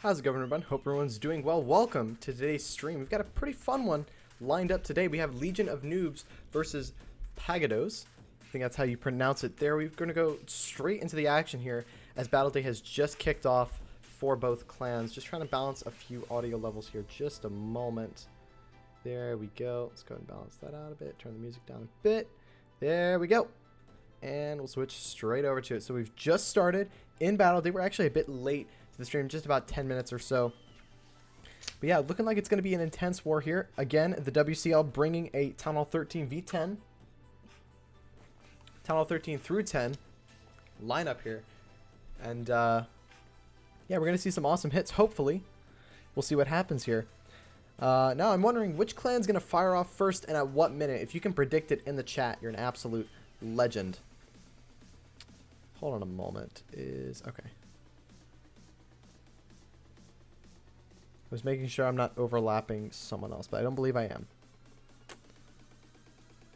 How's it going, everyone? Hope everyone's doing well. Welcome to today's stream. We've got a pretty fun one lined up today. We have Legion of Noobs versus PaGADO's. I think that's how you pronounce it there. We're going to go straight into the action here as Battle Day has just kicked off for both clans. Just trying to balance a few audio levels here. Just a moment. There we go. Let's go ahead and balance that out a bit. Turn the music down a bit. There we go. And we'll switch straight over to it. So we've just started in Battle Day. We're actually a bit late the stream, just about 10 minutes or so. But yeah, looking like it's going to be an intense war here. Again, the WCL bringing a Town Hall 13 v10. Town Hall 13 through 10 lineup here. And yeah, we're going to see some awesome hits, hopefully. We'll see what happens here. Now, I'm wondering which clan's going to fire off first and at what minute. If you can predict it in the chat, you're an absolute legend. Hold on a moment. Okay. I was making sure I'm not overlapping someone else, but I don't believe I am.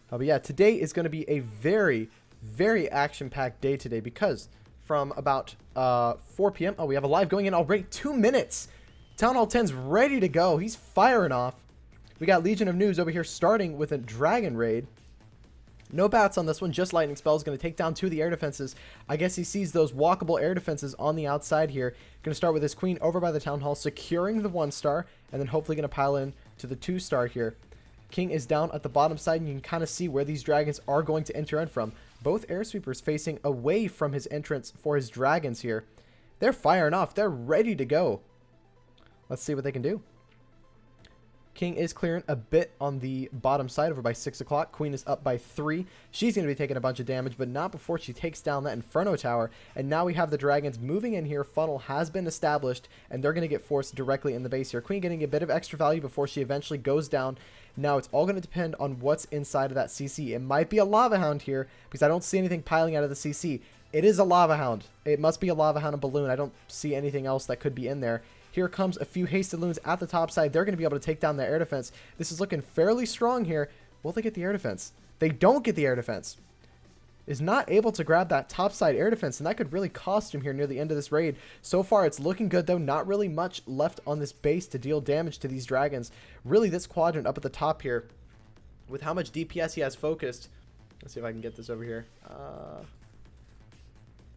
But yeah, today is going to be a very, very action-packed day today because from about 4 p.m. Oh, we have a live going in already. 2 minutes. Town Hall 10's ready to go. He's firing off. We got Legion of Noobs over here starting with a Dragon Raid. No bats on this one, just lightning spells. Going to take down 2 of the air defenses. I guess he sees those walkable air defenses on the outside here. Going to start with his queen over by the town hall, securing the 1-star, and then hopefully going to pile in to the 2-star here. King is down at the bottom side, and you can kind of see where these dragons are going to enter in from. Both air sweepers facing away from his entrance for his dragons here. They're firing off. They're ready to go. Let's see what they can do. King is clearing a bit on the bottom side over by 6 o'clock. Queen is up by 3. She's going to be taking a bunch of damage, but not before she takes down that Inferno Tower. And now we have the dragons moving in here. Funnel has been established, and they're going to get forced directly in the base here. Queen getting a bit of extra value before she eventually goes down. Now it's all going to depend on what's inside of that CC. It might be a Lava Hound here, because I don't see anything piling out of the CC. It is a Lava Hound. It must be a Lava Hound and Balloon. I don't see anything else that could be in there. Here comes a few hasted loons at the top side. They're going to be able to take down the air defense. This is looking fairly strong here. Will they get the air defense? They don't get the air defense. Is not able to grab that top side air defense, and that could really cost him here near the end of this raid. So far, it's looking good, though. Not really much left on this base to deal damage to these dragons. Really, this quadrant up at the top here, with how much DPS he has focused. Let's see if I can get this over here.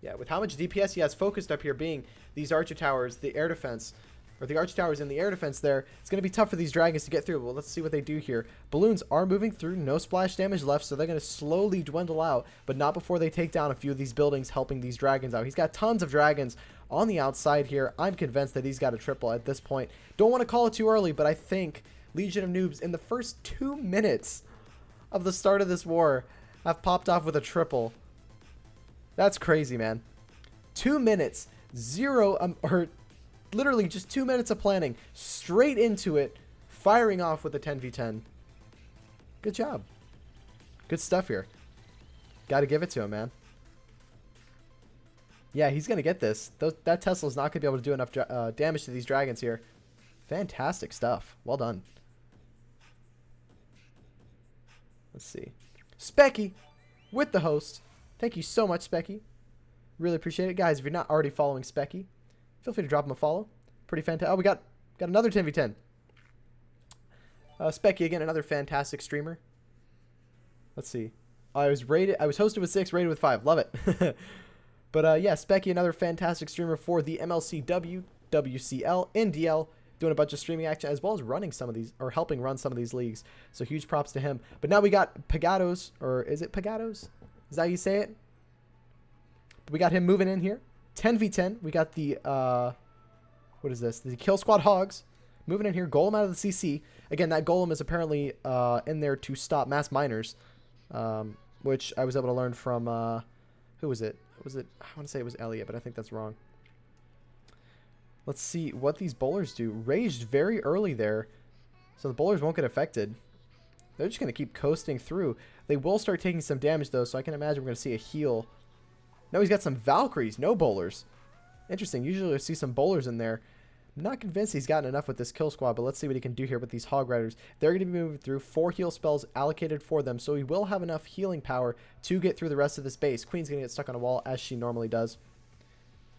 Yeah, with how much DPS he has focused up here being these archer towers, the air defense, or the archer towers and the air defense there, it's going to be tough for these dragons to get through. Well, let's see what they do here. Balloons are moving through. No splash damage left, so they're going to slowly dwindle out, but not before they take down a few of these buildings, helping these dragons out. He's got tons of dragons on the outside here. I'm convinced that he's got a triple at this point. Don't want to call it too early, but I think Legion of Noobs in the first 2 minutes of the start of this war have popped off with a triple. That's crazy, man. 2 minutes, or literally just 2 minutes of planning, straight into it, firing off with the 10v10. Good job. Good stuff here. Got to give it to him, man. Yeah, he's going to get this. That Tesla's not going to be able to do enough damage to these dragons here. Fantastic stuff. Well done. Let's see. Specky with the host. Thank you so much, Specky. Really appreciate it. Guys, if you're not already following Specky, feel free to drop him a follow. Pretty fantastic. Oh, we got another 10v10. Specky, again, another fantastic streamer. Let's see. I was hosted with 6, rated with 5. Love it. But yeah, Specky, another fantastic streamer for the MLCW, WCL, NDL, doing a bunch of streaming action, as well as running some of these, or helping run some of these leagues. So huge props to him. But now we got PaGADO's, or is it PaGADO's? Is that how you say it? We got him moving in here. 10v10. We got the, what is this? The Kill Squad Hogs moving in here. Golem out of the CC. Again, that Golem is apparently in there to stop mass miners, which I was able to learn from, who was it? I want to say it was Elliot, but I think that's wrong. Let's see what these bowlers do. Raged very early there, so the bowlers won't get affected. They're just going to keep coasting through. They will start taking some damage, though, so I can imagine we're going to see a heal. No, he's got some Valkyries, no bowlers. Interesting. Usually I see some bowlers in there. I'm not convinced he's gotten enough with this kill squad, but let's see what he can do here with these Hog Riders. They're going to be moving through 4 heal spells allocated for them, so he will have enough healing power to get through the rest of this base. Queen's going to get stuck on a wall, as she normally does.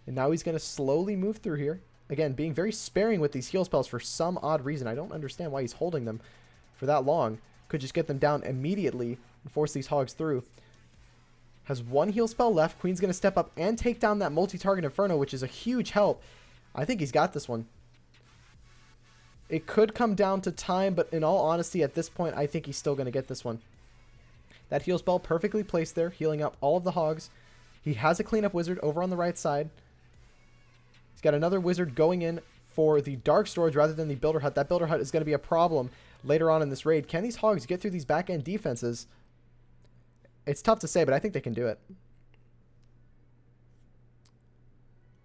And now he's going to slowly move through here. again, being very sparing with these heal spells for some odd reason. I don't understand why he's holding them for that long. Could just get them down immediately and force these hogs through. Has one heal spell left. Queen's going to step up and take down that multi-target Inferno, which is a huge help. I think he's got this one. It could come down to time, but in all honesty, at this point, I think he's still going to get this one. That heal spell perfectly placed there, healing up all of the hogs. He has a cleanup wizard over on the right side. He's got another wizard going in for the dark storage rather than the builder hut. That builder hut is going to be a problem later on in this raid. Can these hogs get through these back end defenses? It's tough to say, but I think they can do it.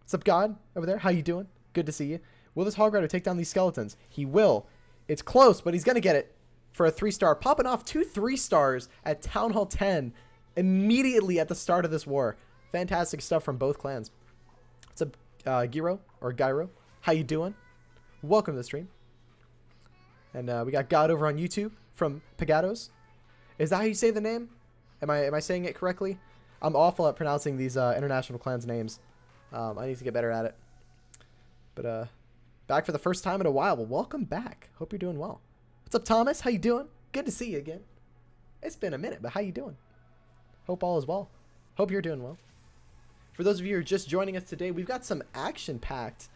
What's up, God? Over there? How you doing? Good to see you. Will this hog rider take down these skeletons? He will. It's close, but he's going to get it for a 3-star. Popping off 2 3-stars at Town Hall 10 immediately at the start of this war. Fantastic stuff from both clans. What's up, Gyro? Or Gyro? How you doing? Welcome to the stream. And we got God over on YouTube from PaGADO's. Is that how you say the name? Am I saying it correctly? I'm awful at pronouncing these international clans' names. I need to get better at it. But back for the first time in a while. Well, welcome back. Hope you're doing well. What's up, Thomas? How you doing? Good to see you again. It's been a minute, but how you doing? Hope all is well. Hope you're doing well. For those of you who are just joining us today, we've got some action-packed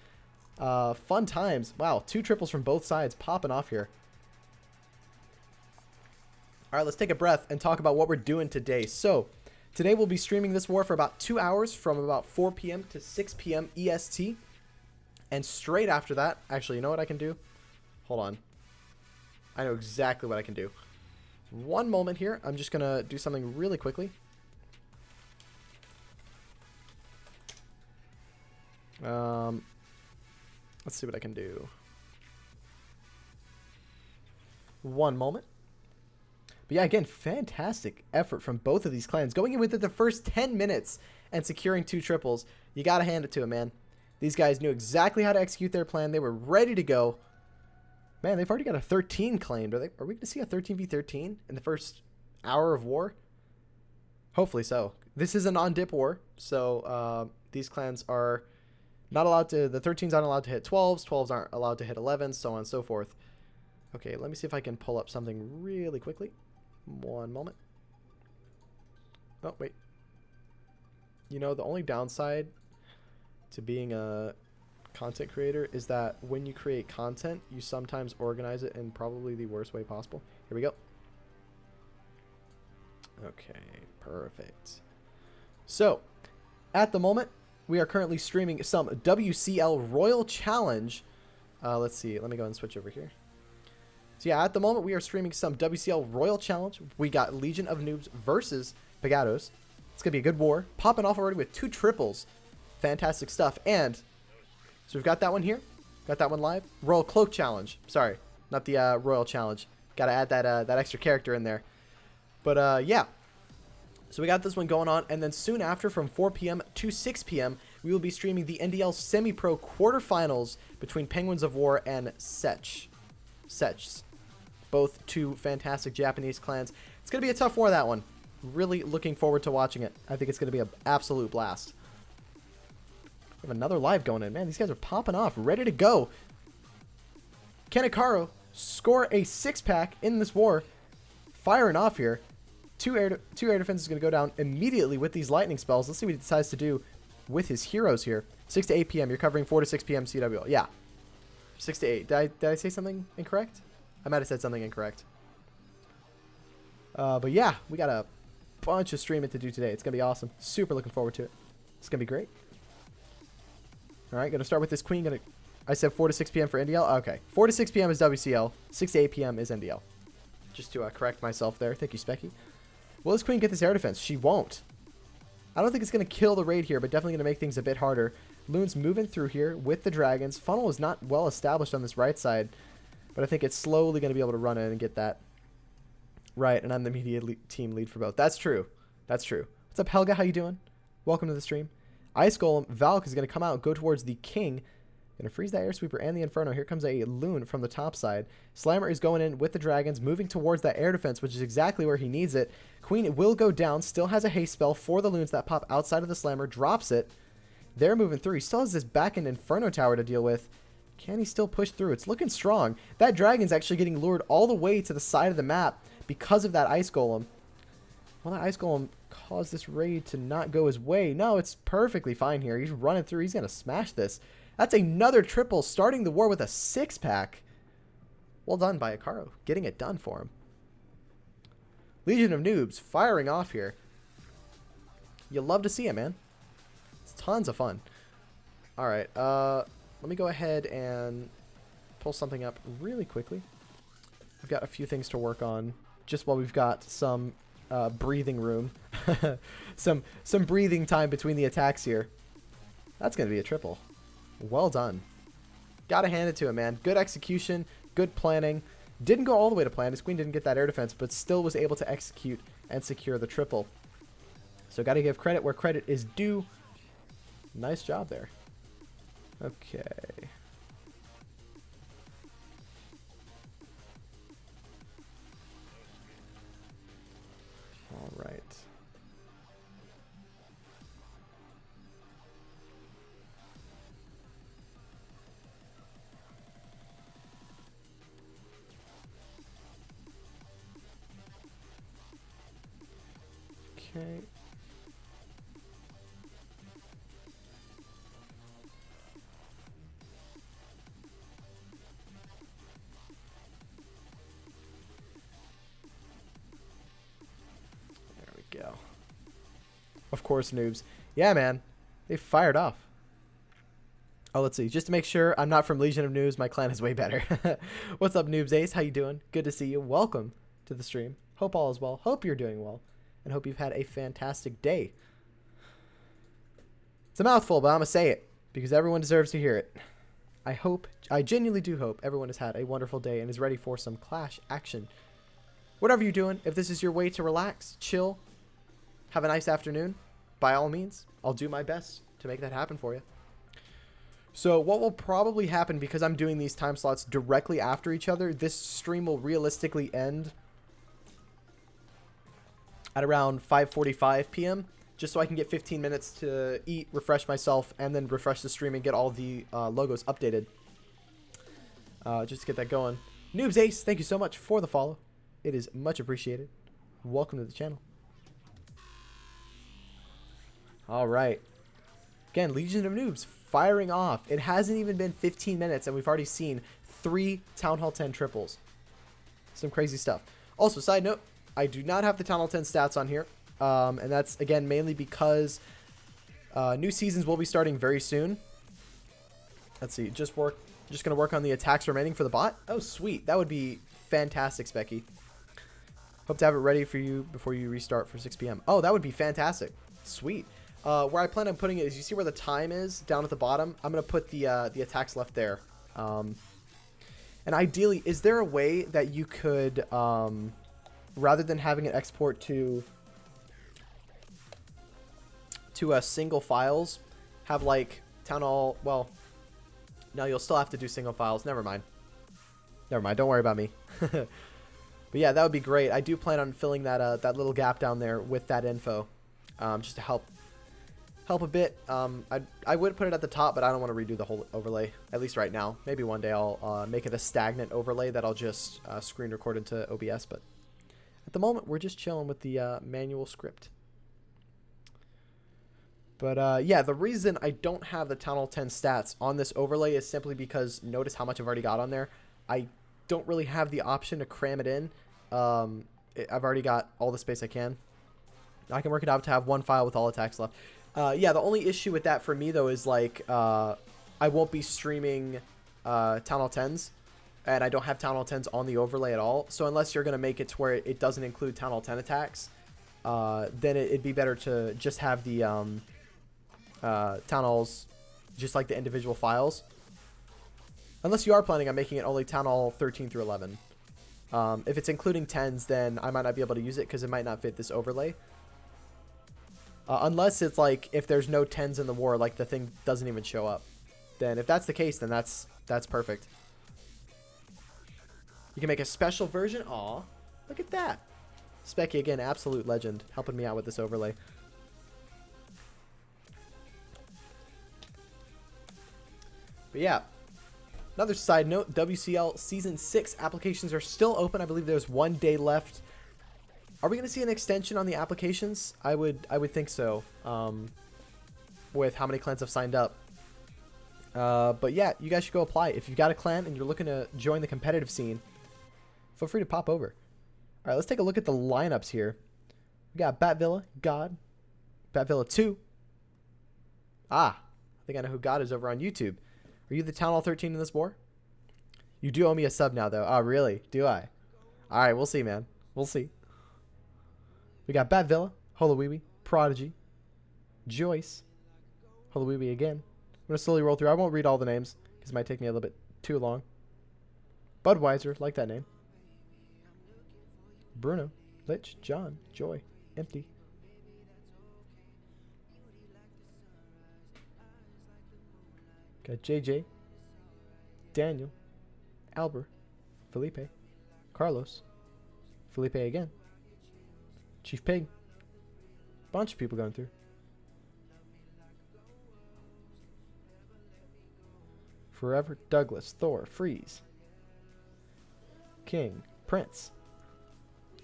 fun times. Wow, 2 triples from both sides popping off here. All right, let's take a breath and talk about what we're doing today. So, today we'll be streaming this war for about 2 hours from about 4 p.m. to 6 p.m. EST. And straight after that, actually, you know what I can do? Hold on. I know exactly what I can do. One moment here. I'm just going to do something really quickly. Let's see what I can do. One moment. But yeah, again, fantastic effort from both of these clans. Going in within the first 10 minutes and securing 2 triples. You got to hand it to them, man. These guys knew exactly how to execute their plan. They were ready to go. Man, they've already got a 13 claimed. Are we going to see a 13v13 in the first hour of war? Hopefully so. This is a non-dip war, so these clans are not allowed to... The 13s aren't allowed to hit 12s. 12s aren't allowed to hit 11s, so on and so forth. Okay, let me see if I can pull up something really quickly. One moment. Oh, wait. You know, the only downside to being a content creator is that when you create content, you sometimes organize it in probably the worst way possible. Here we go. Okay, perfect. So, at the moment, we are currently streaming some WCL Royal Challenge. Let's see. Let me go and switch over here. So yeah, at the moment we are streaming some WCL Royal Challenge. We got Legion of Noobs versus PaGADO's. It's going to be a good war. Popping off already with 2 triples. Fantastic stuff. And so we've got that one here. Got that one live. Royal Cloak Challenge. Sorry, not the Royal Challenge. Got to add that extra character in there. But yeah. So we got this one going on. And then soon after, from 4 p.m. to 6 p.m., we will be streaming the NDL Semi-Pro quarterfinals between Penguins of War and Sechs. Both 2 fantastic Japanese clans. It's going to be a tough war, that one. Really looking forward to watching it. I think it's going to be an absolute blast. We have another live going in. Man, these guys are popping off. Ready to go. Kanekaro score a 6-pack in this war. Firing off here. 2 air defense is going to go down immediately with these lightning spells. Let's see what he decides to do with his heroes here. 6 to 8 p.m. You're covering 4 to 6 p.m. CWL. Yeah. 6 to 8. Did I say something incorrect? I might have said something incorrect. But yeah, we got a bunch of streaming to do today. It's going to be awesome. Super looking forward to it. It's going to be great. All right, going to start with this queen. I said 4 to 6 p.m. for NDL. Okay. 4 to 6 p.m. is WCL. 6 to 8 p.m. is NDL. Just to correct myself there. Thank you, Specky. Will this queen get this air defense? She won't. I don't think it's going to kill the raid here, but definitely going to make things a bit harder. Loon's moving through here with the dragons. Funnel is not well established on this right side, but I think it's slowly going to be able to run in and get that right, and I'm the media team lead for both. That's true. That's true. What's up, Helga? How you doing? Welcome to the stream. Ice Golem, Valk is going to come out and go towards the king. Going to freeze that air sweeper and the Inferno. Here comes a Loon from the top side. Slammer is going in with the dragons, moving towards that air defense, which is exactly where he needs it. Queen will go down, still has a haste spell for the Loons that pop outside of the Slammer, drops it. They're moving through. He still has this back end Inferno Tower to deal with. Can he still push through? It's looking strong. That dragon's actually getting lured all the way to the side of the map because of that Ice Golem. Well, that Ice Golem caused this raid to not go his way. No, it's perfectly fine here. He's running through. He's going to smash this. That's another triple, starting the war with a 6-pack. Well done by Akaro, getting it done for him. Legion of Noobs firing off here. You love to see it, man. It's tons of fun. All right, let me go ahead and pull something up really quickly. I've got a few things to work on just while we've got some breathing room. some breathing time between the attacks here. That's going to be a triple. Well done. Gotta hand it to him, man. Good execution, good planning. Didn't go all the way to plan. His queen didn't get that air defense, but still was able to execute and secure the triple. So gotta give credit where credit is due. Nice job there. Okay. All right. Okay. There we go. Of course, noobs. Yeah, man. They fired off. Oh, let's see. Just to make sure I'm not from Legion of Noobs, my clan is way better. What's up, Noobs Ace? How you doing? Good to see you. Welcome to the stream. Hope all is well. Hope you're doing well. And hope you've had a fantastic day. It's a mouthful, but I'm going to say it because everyone deserves to hear it. I genuinely do hope everyone has had a wonderful day and is ready for some Clash action. Whatever you're doing, if this is your way to relax, chill, have a nice afternoon, by all means, I'll do my best to make that happen for you. So what will probably happen, because I'm doing these time slots directly after each other, this stream will realistically end at around 5:45 p.m. just so I can get 15 minutes to eat, refresh myself, and then refresh the stream and get all the logos updated. Just to get that going. Noobs Ace, thank you so much for the follow. It is much appreciated. Welcome to the channel. All right. Again, Legion of Noobs firing off. It hasn't even been 15 minutes, and we've already seen 3 Town Hall 10 triples. Some crazy stuff. Also, side note, I do not have the Town Hall 10 stats on here. And that's, again, mainly because new seasons will be starting very soon. Let's see. Just going to work on the attacks remaining for the bot. Oh, sweet. That would be fantastic, Specky. Hope to have it ready for you before you restart for 6 p.m. Oh, that would be fantastic. Sweet. Where I plan on putting it is, you see where the time is down at the bottom? I'm going to put the attacks left there. And ideally, is there a way that you could, rather than having it export to single files, have like Town Hall, well, no, you'll still have to do single files. Never mind. Don't worry about me. But yeah, that would be great. I do plan on filling that that little gap down there with that info, just to help a bit. I would put it at the top, but I don't want to redo the whole overlay, at least right now. Maybe one day I'll make it a stagnant overlay that I'll just screen record into OBS, but at the moment we're just chilling with the manual script. But yeah, the reason I don't have the Town Hall 10 stats on this overlay is simply because, notice how much I've already got on there. I don't really have the option to cram it in. I've already got all the space I can. I can work it out to have one file with all attacks left. Yeah, the only issue with that for me, though, is like I won't be streaming Town Hall 10s, and I don't have Town Hall 10s on the overlay at all. So unless you're going to make it to where it doesn't include Town Hall 10 attacks, then it'd be better to just have the Town Halls, just like the individual files. Unless you are planning on making it only Town Hall 13 through 11. If it's including 10s, then I might not be able to use it because it might not fit this overlay. Unless it's like, if there's no 10s in the war, like the thing doesn't even show up. Then if that's the case, then that's perfect. You can make a special version. Aw, look at that. Specky, again, absolute legend, helping me out with this overlay. But yeah, another side note, WCL Season 6 applications are still open. I believe there's 1 day left. Are we going to see an extension on the applications? I would think so, with how many clans have signed up. But yeah, you guys should go apply. If you've got a clan and you're looking to join the competitive scene, feel free to pop over. All right, let's take a look at the lineups here. We got Bat Villa, God, Bat Villa 2. Ah, I think I know who God is over on YouTube. Are you the Town Hall 13 in this war? You do owe me a sub now, though. Oh, really? Do I? All right, we'll see, man. We'll see. We got Bat Villa, Holowiwi, Prodigy, Joyce, Holowiwi again. I'm going to slowly roll through. I won't read all the names because it might take me a little bit too long. Budweiser, like that name. Bruno, Lich, John, Joy, Empty. Got JJ, Daniel, Albert, Felipe, Carlos, Felipe again, Chief Pig. Bunch of people going through. Forever, Douglas, Thor, Freeze, King, Prince.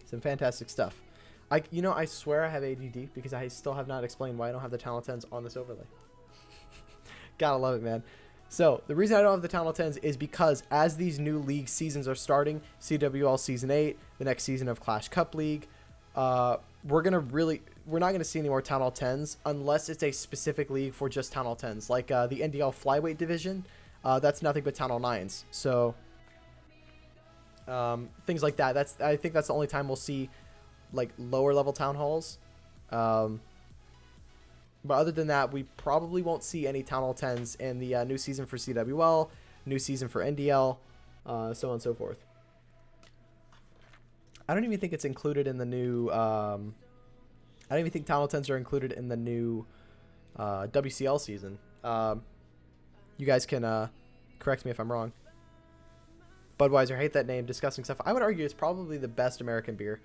Some fantastic stuff. I swear I have ADD because I still have not explained why I don't have the Talent 10s on this overlay. Gotta love it, man. So the reason I don't have the Talent 10s is because as these new league seasons are starting, CWL Season 8, the next season of Clash Cup League, we're not gonna see any more Town Hall 10s unless it's a specific league for just Town Hall 10s, like the NDL Flyweight division. That's nothing but Town Hall 9s. So things like that. I think that's the only time we'll see like lower level Town Halls. But other than that, we probably won't see any Town Hall 10s in the new season for CWL, new season for NDL, so on and so forth. I don't even think it's included in the new... I don't even think Town Hall 10s are included in the new WCL season. You guys can correct me if I'm wrong. Budweiser, hate that name, disgusting stuff. I would argue it's probably the best American beer.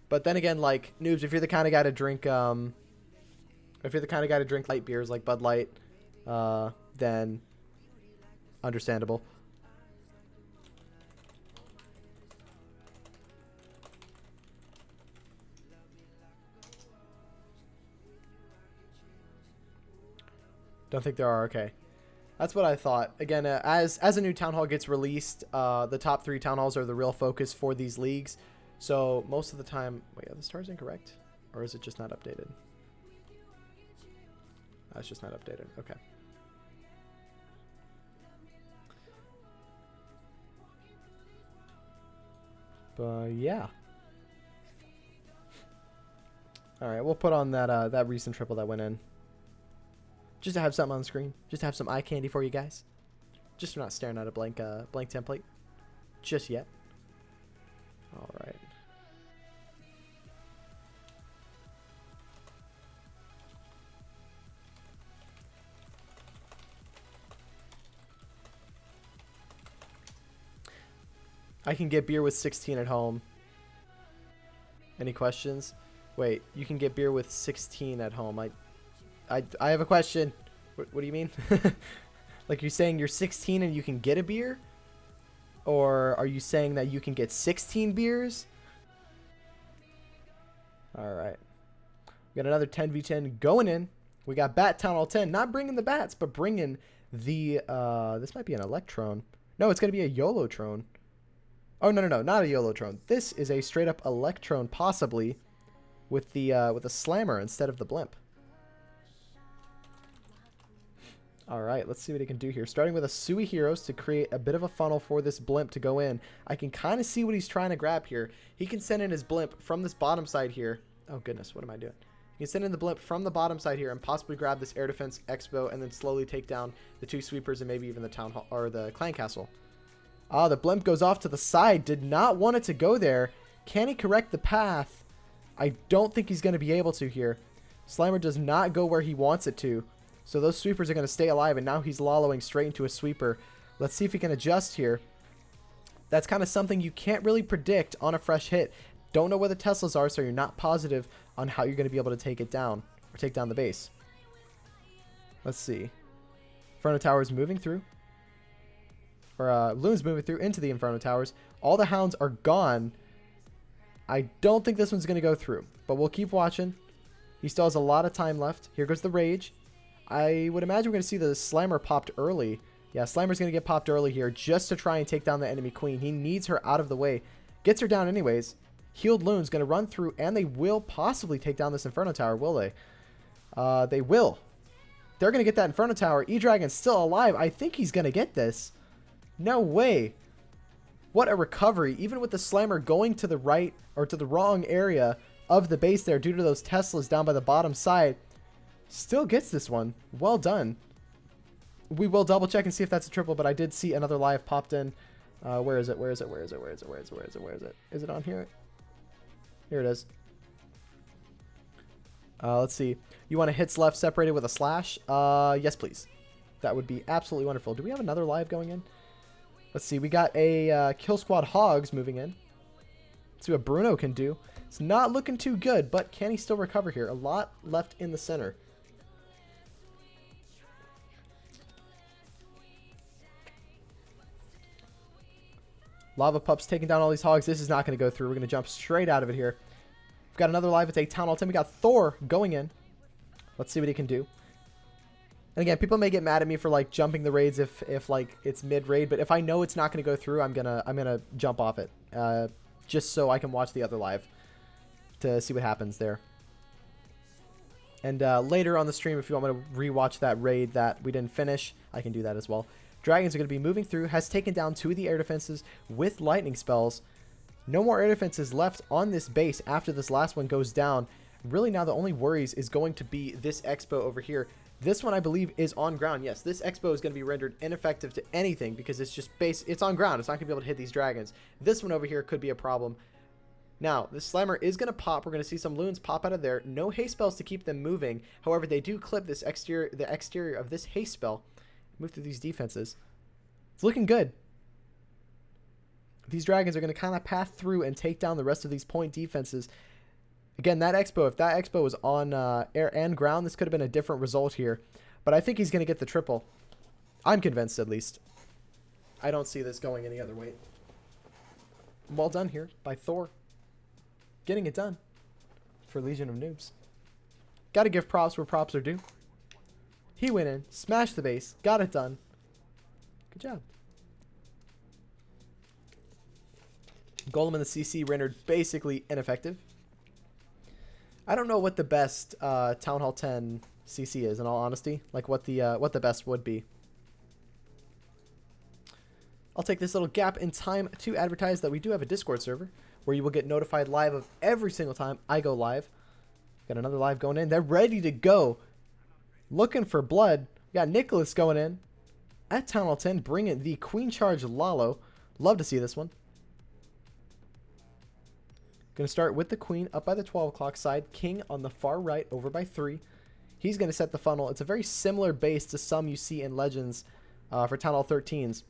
But then again, like, Noobs, if you're the kind of guy to drink... if you're the kind of guy to drink light beers like Bud Light, then understandable. Don't think there are. Okay. That's what I thought. Again, as a new Town Hall gets released, the top 3 Town Halls are the real focus for these leagues. So most of the time... Wait, are the stars incorrect? Or is it just not updated? That's just not updated. Okay. But yeah. All right, we'll put on that that recent triple that went in, just to have something on the screen, just to have some eye candy for you guys. Just not staring at a blank template just yet. All right. I can get beer with 16 at home. Any questions? Wait, you can get beer with 16 at home. I have a question. What do you mean? Like, you're saying you're 16 and you can get a beer? Or are you saying that you can get 16 beers? All right. We got another 10v10 going in. We got Bat Town Hall 10. Not bringing the bats, but bringing the... this might be an Electron. No, it's going to be a YOLOtron. Oh, no, not a YOLOtron. This is a straight-up Electron, possibly, with the Slammer instead of the Blimp. All right, let's see what he can do here. Starting with a Sui Heroes to create a bit of a funnel for this Blimp to go in. I can kind of see what he's trying to grab here. He can send in his Blimp from this bottom side here. Oh, goodness, what am I doing? He can send in the Blimp from the bottom side here and possibly grab this Air Defense Expo and then slowly take down the 2 sweepers and maybe even the Town Hall or the Clan Castle. Ah, the Blimp goes off to the side. Did not want it to go there. Can he correct the path? I don't think he's going to be able to here. Slimer does not go where he wants it to. So those sweepers are going to stay alive, and now he's lolling straight into a sweeper. Let's see if he can adjust here. That's kind of something you can't really predict on a fresh hit. Don't know where the Teslas are, so you're not positive on how you're going to be able to take it down or take down the base. Let's see. Front of tower is moving through. or Loons moving through into the Inferno Towers. All the Hounds are gone. I don't think this one's going to go through, but we'll keep watching. He still has a lot of time left. Here goes the Rage. I would imagine we're going to see the Slammer popped early. Yeah, Slammer's going to get popped early here just to try and take down the enemy Queen. He needs her out of the way. Gets her down anyways. Healed Loon's going to run through, and they will possibly take down this Inferno Tower, will they? They will. They're going to get that Inferno Tower. E-Dragon's still alive. I think he's going to get this. No way. What a recovery. Even with the Slammer going to the right, or to the wrong area of the base there due to those Teslas down by the bottom side, still gets this one. Well done. We will double check and see if that's a triple, but I did see another live popped in. Where is it? Where is it? Where is it? Where is it? Where is it? Where is it? Where is it? Is it on here? Here it is. Let's see. You want a hits left separated with a slash? Yes, please. That would be absolutely wonderful. Do we have another live going in? Let's see. We got a Kill Squad Hogs moving in. Let's see what Bruno can do. It's not looking too good, but can he still recover here? A lot left in the center. Lava Pup's taking down all these Hogs. This is not going to go through. We're going to jump straight out of it here. We've got another live. It's a Town Hall 10. We got Thor going in. Let's see what he can do. And again, people may get mad at me for like jumping the raids if like it's mid raid, but if I know it's not going to go through, I'm gonna jump off it, just so I can watch the other live to see what happens there. And later on the stream, if you want me to rewatch that raid that we didn't finish, I can do that as well. Dragons are going to be moving through. Has taken down 2 of the air defenses with lightning spells. No more air defenses left on this base after this last one goes down. Really now the only worries is going to be this Expo over here. This one I believe is on ground. Yes, this Expo is going to be rendered ineffective to anything because it's just base. It's on ground. It's not going to be able to hit these dragons. This one over here could be a problem. Now, this Slammer is going to pop. We're going to see some Loons pop out of there. No haste spells to keep them moving. However, they do clip this the exterior of this haste spell. Move through these defenses. It's looking good. These dragons are going to kind of path through and take down the rest of these point defenses. Again, that Expo, if that Expo was on air and ground, this could have been a different result here. But I think he's going to get the triple. I'm convinced, at least. I don't see this going any other way. Well done here by Thor. Getting it done for Legion of Noobs. Got to give props where props are due. He went in, smashed the base, got it done. Good job. Golem in the CC rendered basically ineffective. I don't know what the best Town Hall 10 CC is, in all honesty. Like what the best would be. I'll take this little gap in time to advertise that we do have a Discord server where you will get notified live of every single time I go live. Got another live going in. They're ready to go. Looking for blood. We got Nicholas going in at Town Hall 10, bringing the Queen Charge Lalo. Love to see this one. Going to start with the Queen up by the 12 o'clock side. King on the far right over by 3. He's going to set the funnel. It's a very similar base to some you see in Legends for Town Hall 13s.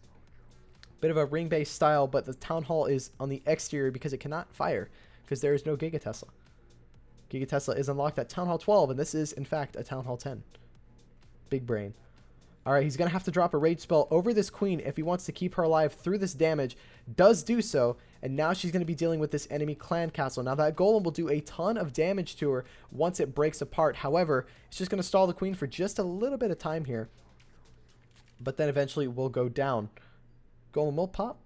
Bit of a ring-based style, but the Town Hall is on the exterior because it cannot fire because there is no Giga Tesla. Giga Tesla is unlocked at Town Hall 12, and this is, in fact, a Town Hall 10. Big brain. All right, he's going to have to drop a rage spell over this Queen if he wants to keep her alive through this damage. Does do so, and now she's going to be dealing with this enemy clan castle. Now, that Golem will do a ton of damage to her once it breaks apart. However, it's just going to stall the Queen for just a little bit of time here, but then eventually will go down. Golem will pop.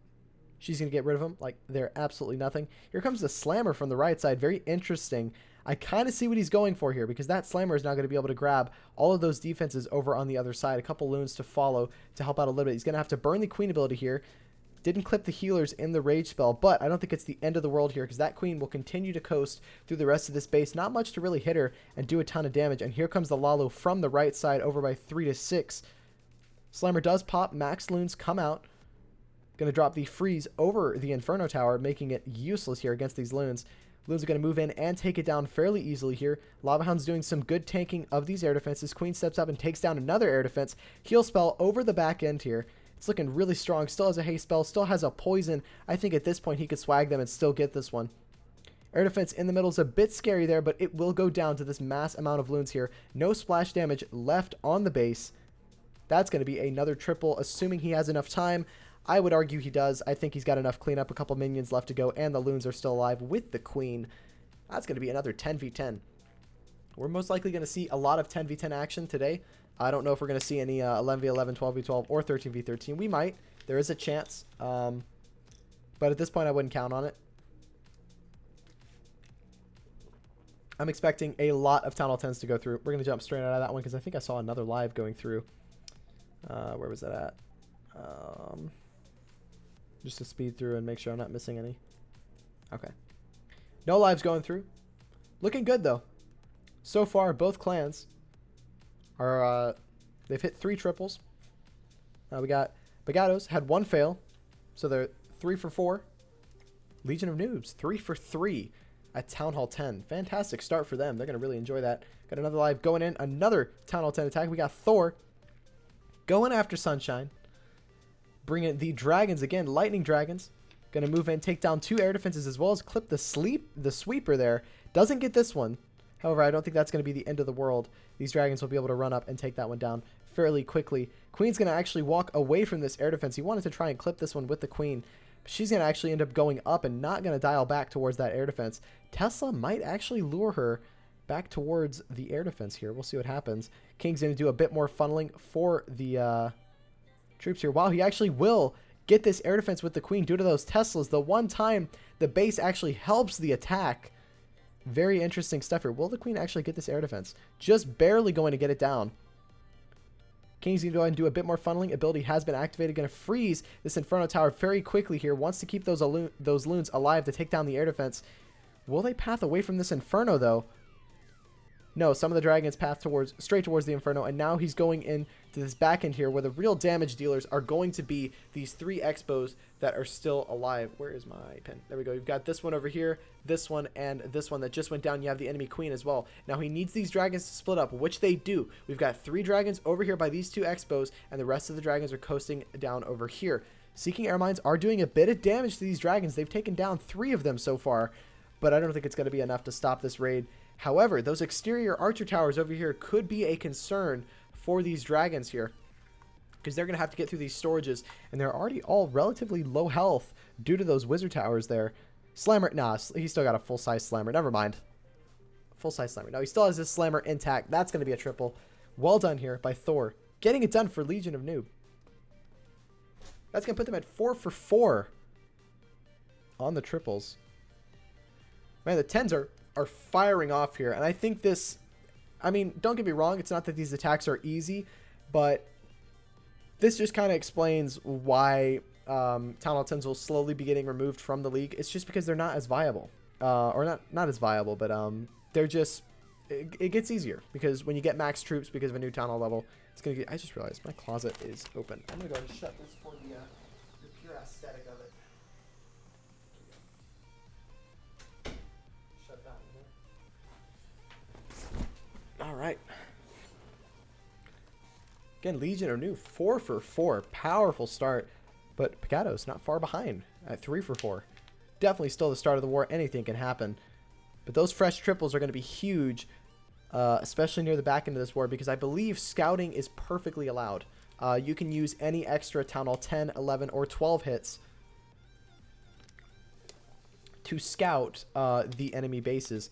She's going to get rid of him like they're absolutely nothing. Here comes the Slammer from the right side. Very interesting. I kind of see what he's going for here because that Slammer is now going to be able to grab all of those defenses over on the other side. A couple Loons to follow to help out a little bit. He's going to have to burn the Queen ability here. Didn't clip the healers in the rage spell, but I don't think it's the end of the world here because that Queen will continue to coast through the rest of this base. Not much to really hit her and do a ton of damage. And here comes the Lalo from the right side over by 3 to 6. Slammer does pop. Max Loons come out. Going to drop the freeze over the Inferno Tower, making it useless here against these Loons. Loons are going to move in and take it down fairly easily here. Lava Hound's doing some good tanking of these air defenses. Queen steps up and takes down another air defense. Heal spell over the back end here. It's looking really strong. Still has a haste spell. Still has a poison. I think at this point he could swag them and still get this one. Air defense in the middle is a bit scary there, but it will go down to this mass amount of Loons here. No splash damage left on the base. That's going to be another triple, assuming he has enough time. I would argue he does. I think he's got enough cleanup. A couple minions left to go, and the loons are still alive with the queen. That's going to be another 10v10. We're most likely going to see a lot of 10v10 action today. I don't know if we're going to see any 11v11, 12v12, or 13v13. We might. There is a chance. But at this point, I wouldn't count on it. I'm expecting a lot of Town Hall 10s to go through. We're going to jump straight out of that one because I think I saw another live going through. Where was that at? Just to speed through and make sure I'm not missing any. Okay. No lives going through. Looking good, though. So far, both clans are... they've hit 3 triples. We got PaGADO's had 1 fail. So they're 3 for 4. Legion of Noobs, 3 for 3 at Town Hall 10. Fantastic start for them. They're going to really enjoy that. Got another live going in. Another Town Hall 10 attack. We got Thor going after Sunshine. Bringing the dragons again. Lightning dragons. Going to move in, take down 2 air defenses as well as clip the sweeper there. Doesn't get this one. However, I don't think that's going to be the end of the world. These dragons will be able to run up and take that one down fairly quickly. Queen's going to actually walk away from this air defense. He wanted to try and clip this one with the queen. But she's going to actually end up going up and not going to dial back towards that air defense. Tesla might actually lure her back towards the air defense here. We'll see what happens. King's going to do a bit more funneling for the troops here. Wow, he actually will get this air defense with the queen due to those Teslas. The one time the base actually helps the attack. Very interesting stuff here. Will the queen actually get this air defense? Just barely going to get it down. King's going to go ahead and do a bit more funneling. Ability has been activated. Going to freeze this Inferno Tower very quickly here. Wants to keep those loons alive to take down the air defense. Will they path away from this Inferno, though? No, some of the dragons path straight towards the Inferno, and now he's going into this back end here where the real damage dealers are going to be these 3 Expos that are still alive. Where is my pen? There we go. You've got this one over here, this one, and this one that just went down. You have the enemy queen as well. Now he needs these dragons to split up, which they do. We've got 3 dragons over here by these 2 Expos, and the rest of the dragons are coasting down over here. Seeking Air Mines are doing a bit of damage to these dragons. They've taken down 3 of them so far, but I don't think it's going to be enough to stop this raid. However, those exterior archer towers over here could be a concern for these dragons here, because they're going to have to get through these storages, and they're already all relatively low health due to those wizard towers there. Slammer, nah, he's still got a full-size Slammer. Never mind. Full-size Slammer. No, he still has his Slammer intact. That's going to be a triple. Well done here by Thor. Getting it done for Legion of Noob. That's going to put them at 4 for 4 on the triples. Man, the 10s are firing off here, and I think this, I mean, don't get me wrong, it's not that these attacks are easy, but this just kind of explains why Town Hall 10s will slowly be getting removed from the league. It's just because they're not as viable, or not as viable, but they're just, it gets easier because when you get max troops because of a new Town Hall level, it's gonna get. I just realized my closet is open. I'm gonna go ahead and shut this for the pure aesthetic of it. All right. Again, Legion are new. 4 for 4. Powerful start. But PaGADO's not far behind at 3 for 4. Definitely still the start of the war. Anything can happen. But those fresh triples are going to be huge, especially near the back end of this war, because I believe scouting is perfectly allowed. You can use any extra Town Hall 10, 11, or 12 hits to scout the enemy bases.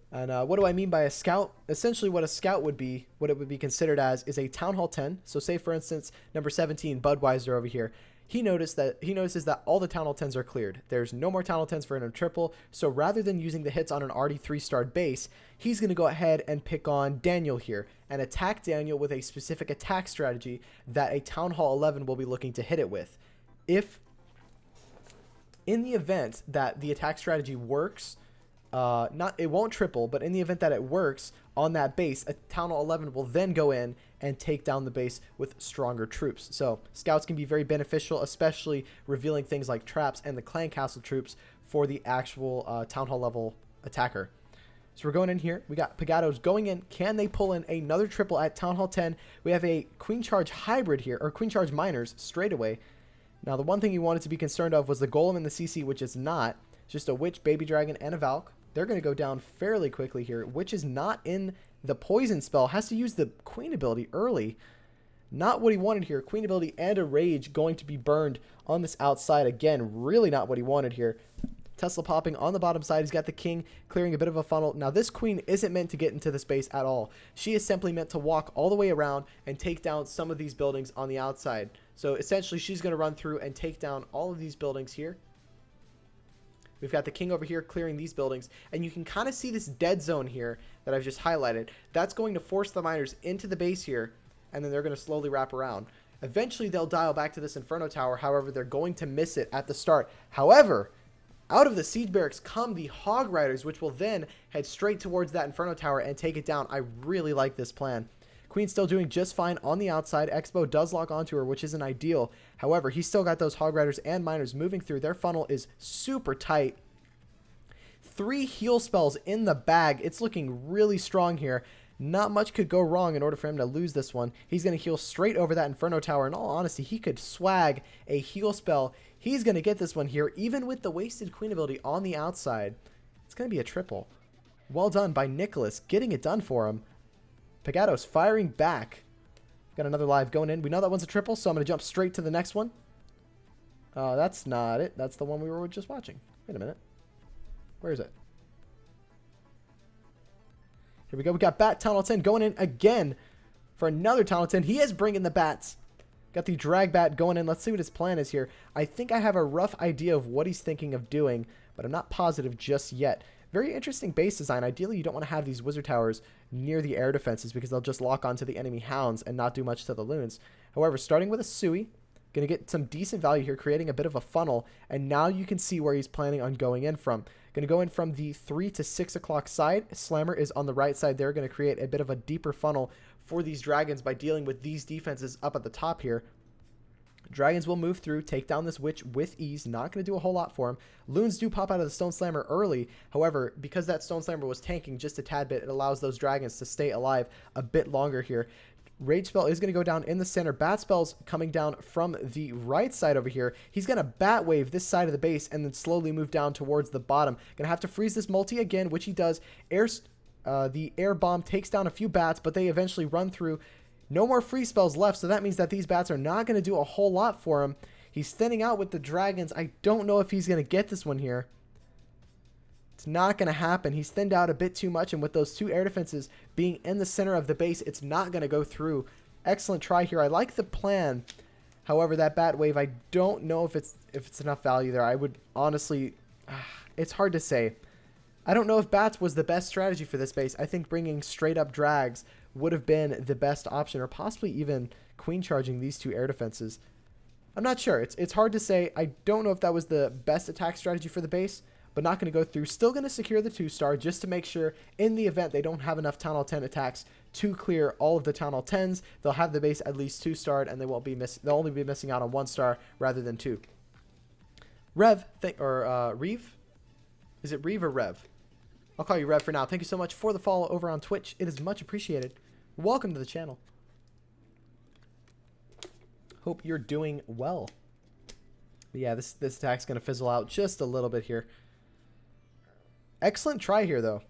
And what do I mean by a scout? Essentially what a scout would be, what it would be considered as, is a Town Hall 10. So say, for instance, number 17, Budweiser over here. He notices that all the Town Hall 10s are cleared. There's no more Town Hall 10s for him triple. So rather than using the hits on an already 3-starred base, he's going to go ahead and pick on Daniel here and attack Daniel with a specific attack strategy that a Town Hall 11 will be looking to hit it with. If, in the event that the attack strategy works, it won't triple, but in the event that it works on that base, a Town Hall 11 will then go in and take down the base with stronger troops. So scouts can be very beneficial, especially revealing things like traps and the clan castle troops for the actual Town Hall level attacker. So we're going in here. We got PaGADO's going in. Can they pull in another triple at Town Hall 10? We have a Queen Charge hybrid here, or Queen Charge miners straight away. Now the one thing you wanted to be concerned of was the Golem and the CC, which is not. Just a Witch, Baby Dragon, and a Valk. They're going to go down fairly quickly here. Witch is not in the poison spell. Has to use the Queen ability early. Not what he wanted here. Queen ability and a rage going to be burned on this outside. Again, really not what he wanted here. Tesla popping on the bottom side. He's got the king clearing a bit of a funnel. Now, this queen isn't meant to get into the space at all. She is simply meant to walk all the way around and take down some of these buildings on the outside. So, essentially, she's going to run through and take down all of these buildings here. We've got the king over here clearing these buildings. And you can kind of see this dead zone here that I've just highlighted. That's going to force the miners into the base here. And then they're going to slowly wrap around. Eventually, they'll dial back to this Inferno Tower. However, they're going to miss it at the start. However, out of the siege barracks come the Hog Riders, which will then head straight towards that Inferno Tower and take it down. I really like this plan. Queen's still doing just fine on the outside. Expo does lock onto her, which isn't ideal. However, he's still got those Hog Riders and miners moving through. Their funnel is super tight. 3 heal spells in the bag. It's looking really strong here. Not much could go wrong in order for him to lose this one. He's going to heal straight over that Inferno Tower. In all honesty, he could swag a heal spell. He's going to get this one here, even with the wasted queen ability on the outside. It's going to be a triple. Well done by Nicholas, getting it done for him. PaGADO's firing back. Got another live going in. We know that one's a triple, so I'm going to jump straight to the next one. That's not it. That's the one we were just watching. Wait a minute. Where is it? Here we go. We got Bat Town Hall 10 going in again for another Town Hall 10. He is bringing the bats. Got the drag bat going in. Let's see what his plan is here. I think I have a rough idea of what he's thinking of doing, but I'm not positive just yet. Very interesting base design. Ideally, you don't want to have these wizard towers near the air defenses because they'll just lock onto the enemy hounds and not do much to the loons. However, starting with a Sui, going to get some decent value here, creating a bit of a funnel, and now you can see where he's planning on going in from. Going to go in from the 3 to 6 o'clock side. Slammer is on the right side. They're going to create a bit of a deeper funnel for these dragons by dealing with these defenses up at the top here. Dragons will move through, take down this witch with ease. Not going to do a whole lot for him. Loons do pop out of the Stone Slammer early. However, because that Stone Slammer was tanking just a tad bit, it allows those dragons to stay alive a bit longer here. Rage spell is going to go down in the center. Bat spell's coming down from the right side over here. He's going to bat wave this side of the base and then slowly move down towards the bottom. Going to have to freeze this multi again, which he does. The air bomb takes down a few bats, but they eventually run through. No more free spells left, so that means that these bats are not going to do a whole lot for him. He's thinning out with the dragons. I don't know if he's going to get this one here. It's not going to happen. He's thinned out a bit too much, and with those 2 air defenses being in the center of the base, it's not going to go through. Excellent try here. I like the plan. However, that bat wave, I don't know if it's enough value there. I would honestly, it's hard to say. I don't know if bats was the best strategy for this base. I think bringing straight up drags would have been the best option, or possibly even queen charging these 2 air defenses. I'm not sure. It's hard to say. I don't know if that was the best attack strategy for the base, but not going to go through. Still going to secure the 2-star just to make sure in the event they don't have enough Town Hall 10 attacks to clear all of the Town Hall 10s. They'll have the base at least 2-starred, and they'll only be missing out on 1 star rather than 2. Rev, Reeve? Is it Reeve or Rev? I'll call you Rev for now. Thank you so much for the follow over on Twitch. It is much appreciated. Welcome to the channel. Hope you're doing well. But yeah, this attack's going to fizzle out just a little bit here. Excellent try here, though.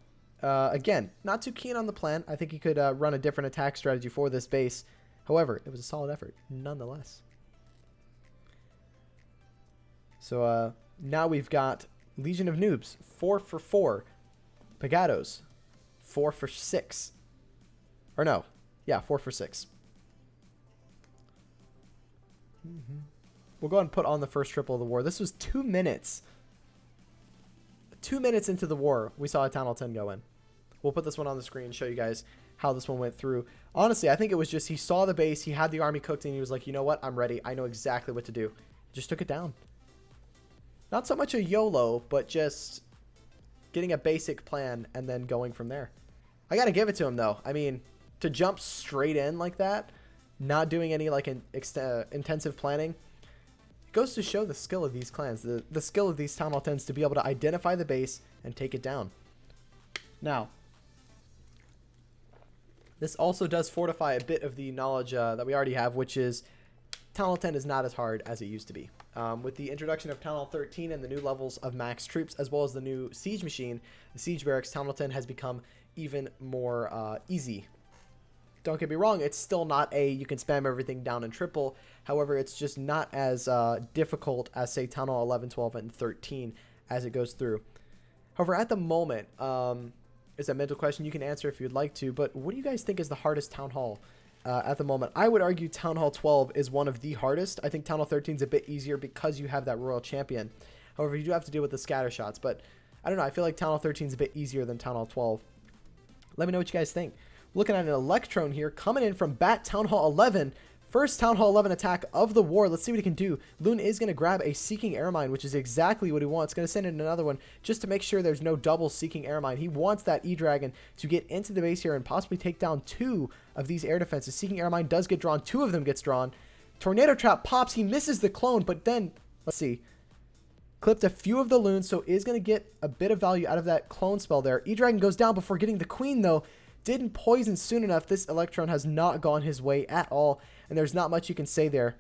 Again, not too keen on the plan. I think he could run a different attack strategy for this base. However, it was a solid effort, nonetheless. So now we've got Legion of Noobs, 4 for 4. PaGADO's, 4 for 6. Or no, yeah, 4 for 6. We'll go ahead and put on the first triple of the war. This was 2 minutes. 2 minutes into the war, we saw a Town Hall 10 go in. We'll put this one on the screen and show you guys how this one went through. Honestly, I think it was just he saw the base, he had the army cooked, and he was like, you know what, I'm ready. I know exactly what to do. Just took it down. Not so much a YOLO, but just getting a basic plan and then going from there. I got to give it to him, though. I mean, to jump straight in like that, not doing any like intensive planning, it goes to show the skill of these clans, the skill of these Town Hall 10s to be able to identify the base and take it down. Now, this also does fortify a bit of the knowledge that we already have, which is Town Hall 10 is not as hard as it used to be. With the introduction of Town Hall 13 and the new levels of max troops, as well as the new siege machine, the siege barracks, Town Hall 10 has become even more easy. don't get me wrong, it's still not you can spam everything down in triple. However, it's just not as difficult as, say, Town Hall 11, 12, and 13 as it goes through. However, at the moment, it's a mental question you can answer if you'd like to, but what do you guys think is the hardest Town Hall at the moment? I would argue Town Hall 12 is one of the hardest. I think Town Hall 13 is a bit easier because you have that Royal Champion. However, you do have to deal with the scatter shots, but I don't know. I feel like Town Hall 13 is a bit easier than Town Hall 12. Let me know what you guys think. Looking at an Electrone here, coming in from Bat Town Hall 11. First Town Hall 11 attack of the war. Let's see what he can do. Loon is going to grab a Seeking Airmine, which is exactly what he wants. Going to send in another one just to make sure there's no double Seeking Airmine. He wants that E-Dragon to get into the base here and possibly take down 2 of these air defenses. Seeking Airmine does get drawn. 2 of them gets drawn. Tornado Trap pops. He misses the clone, but then, let's see. Clipped a few of the Loons, so is going to get a bit of value out of that clone spell there. E-Dragon goes down before getting the Queen, though. Didn't poison soon enough. This Electron has not gone his way at all, and there's not much you can say there.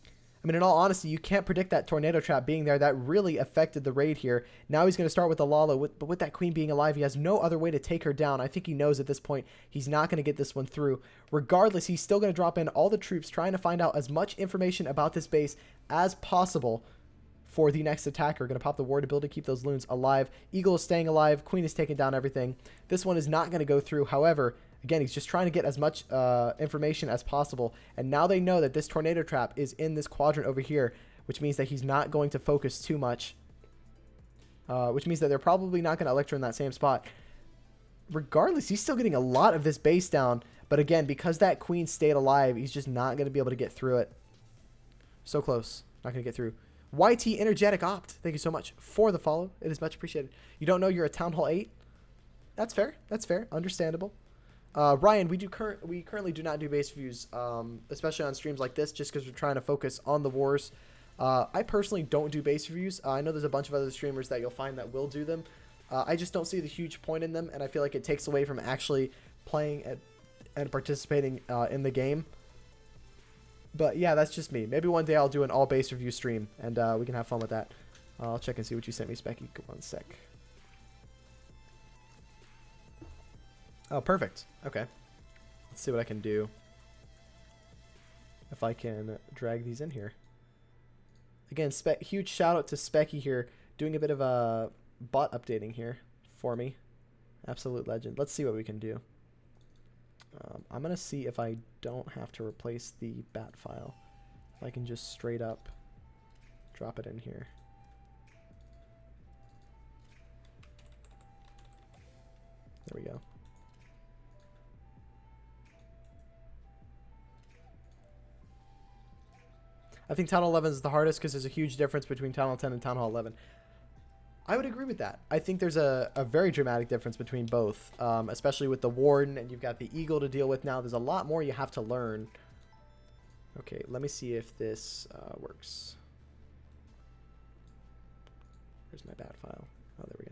I mean, in all honesty, you can't predict that Tornado Trap being there. That really affected the raid here. Now he's going to start with the Lalo, but with that Queen being alive, he has no other way to take her down. I think he knows at this point he's not going to get this one through. Regardless, he's still going to drop in all the troops, trying to find out as much information about this base as possible for the next attacker. Going to pop the Ward ability to keep those Loons alive. Eagle is staying alive. Queen is taking down everything. This one is not going to go through. However, again, he's just trying to get as much information as possible. And now they know that this Tornado Trap is in this quadrant over here, which means that he's not going to focus too much. Which means that they're probably not going to Electro in that same spot. Regardless, he's still getting a lot of this base down. But again, because that Queen stayed alive, he's just not going to be able to get through it. So close. Not going to get through. YT Energetic Opt, thank you so much for the follow. It is much appreciated. You don't know you're a Town Hall 8? That's fair. That's fair. Understandable. Ryan, we currently do not do base reviews, especially on streams like this, just because we're trying to focus on the wars. I personally don't do base reviews. I know there's a bunch of other streamers that you'll find that will do them. I just don't see the huge point in them, and I feel like it takes away from actually playing and participating in the game. But yeah, that's just me. Maybe one day I'll do an all base review stream, and we can have fun with that. I'll check and see what you sent me, Specky. Come on, sec. Oh, perfect. Okay. Let's see what I can do. If I can drag these in here. Again, huge shout out to Specky here, doing a bit of a bot updating here for me. Absolute legend. Let's see what we can do. I'm going to see if I don't have to replace the bat file. If I can just straight up drop it in here. There we go. I think Town Hall 11 is the hardest because there's a huge difference between Town Hall 10 and Town Hall 11. I would agree with that. I think there's a very dramatic difference between both, especially with the Warden, and you've got the Eagle to deal with now. There's a lot more you have to learn. Okay, let me see if this works. Where's my bat file? Oh, there we go.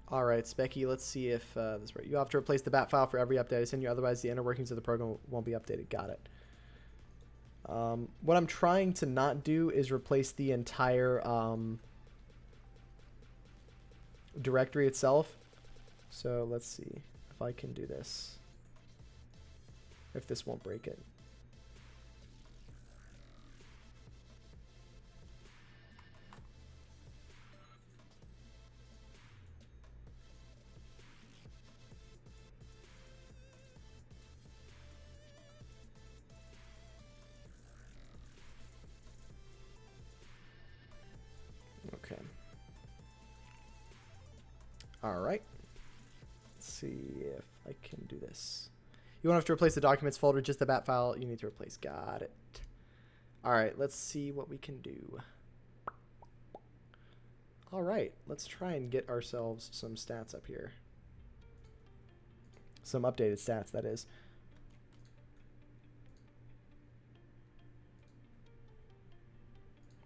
All right, Specky, let's see if this works. You have to replace the bat file for every update I send you, otherwise the inner workings of the program won't be updated. Got it. What I'm trying to not do is replace the entire directory itself. So let's see if I can do this. If this won't break it. Okay. All right. Let's see if I can do this. You won't have to replace the documents folder, just the bat file you need to replace. Got it. All right, let's see what we can do. All right, let's try and get ourselves some stats up here. Some updated stats, that is.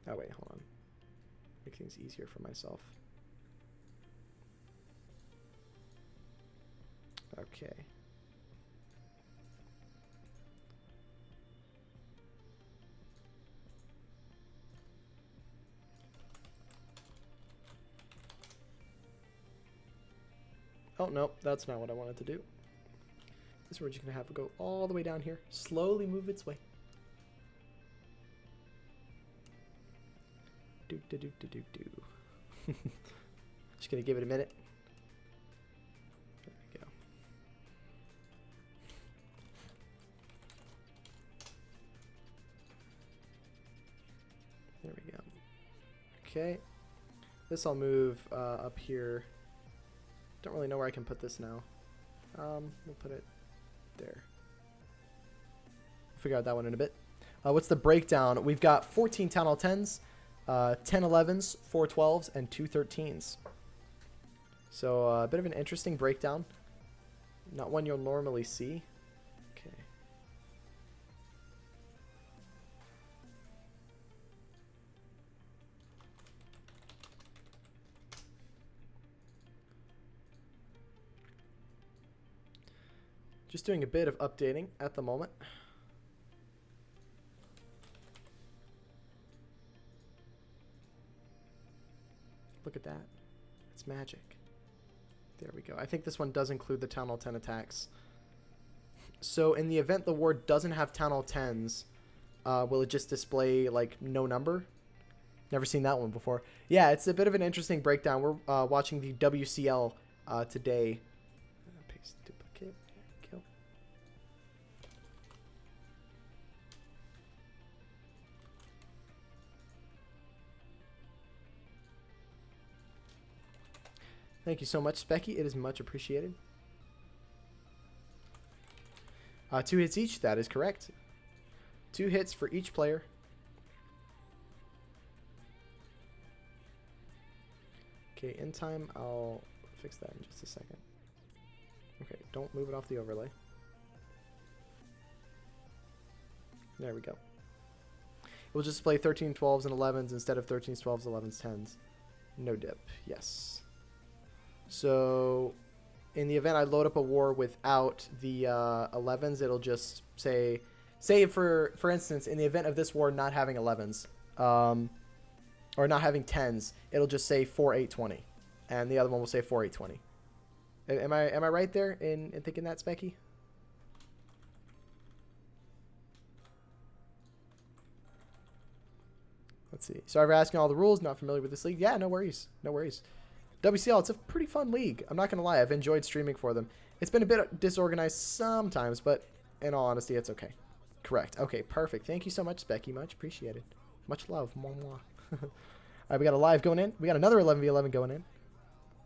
Oh, wait, hold on. Make things easier for myself. Okay. Oh, no, that's not what I wanted to do. This is where you're going to have to go all the way down here. Slowly move its way. Do, do, do, do, do, do. Just going to give it a minute. There we go. There we go. Okay. This I'll move up here. Don't really know where I can put this now. We'll put it there. Figure out that one in a bit. What's the breakdown? We've got 14 Town Hall 10s, 10 11s, 4 12s, and 2 13s. So a bit of an interesting breakdown. Not one you'll normally see. Okay. Just doing a bit of updating at the moment. Look at that. It's magic. There we go. I think this one does include the Town Hall 10 attacks. So in the event the ward doesn't have Town Hall 10s, will it just display like no number? Never seen that one before. Yeah, it's a bit of an interesting breakdown. We're watching the WCL today. Paste duplicate. There we go. Thank you so much, Specky. It is much appreciated. 2 hits each. That is correct. 2 hits for each player. Okay, in time, I'll fix that in just a second. Okay, don't move it off the overlay. There we go. We'll just display 13 12s and 11s instead of 13 12s, 11s, 10s. No dip. Yes. So in the event I load up a war without the 11s, it'll just say for instance, in the event of this war not having 11s, or not having 10s, it'll just say 4820, and the other one will say 4820. Am I right there in thinking that, Specky? Let's see. Sorry for asking all the rules. Not familiar with this league. Yeah, no worries. No worries. WCL, it's a pretty fun league. I'm not going to lie. I've enjoyed streaming for them. It's been a bit disorganized sometimes, but in all honesty, it's okay. Correct. Okay, perfect. Thank you so much, Specky. Much appreciated. Much love. Mwah, mwah. All right, we got a live going in. We got another 11v11 going in.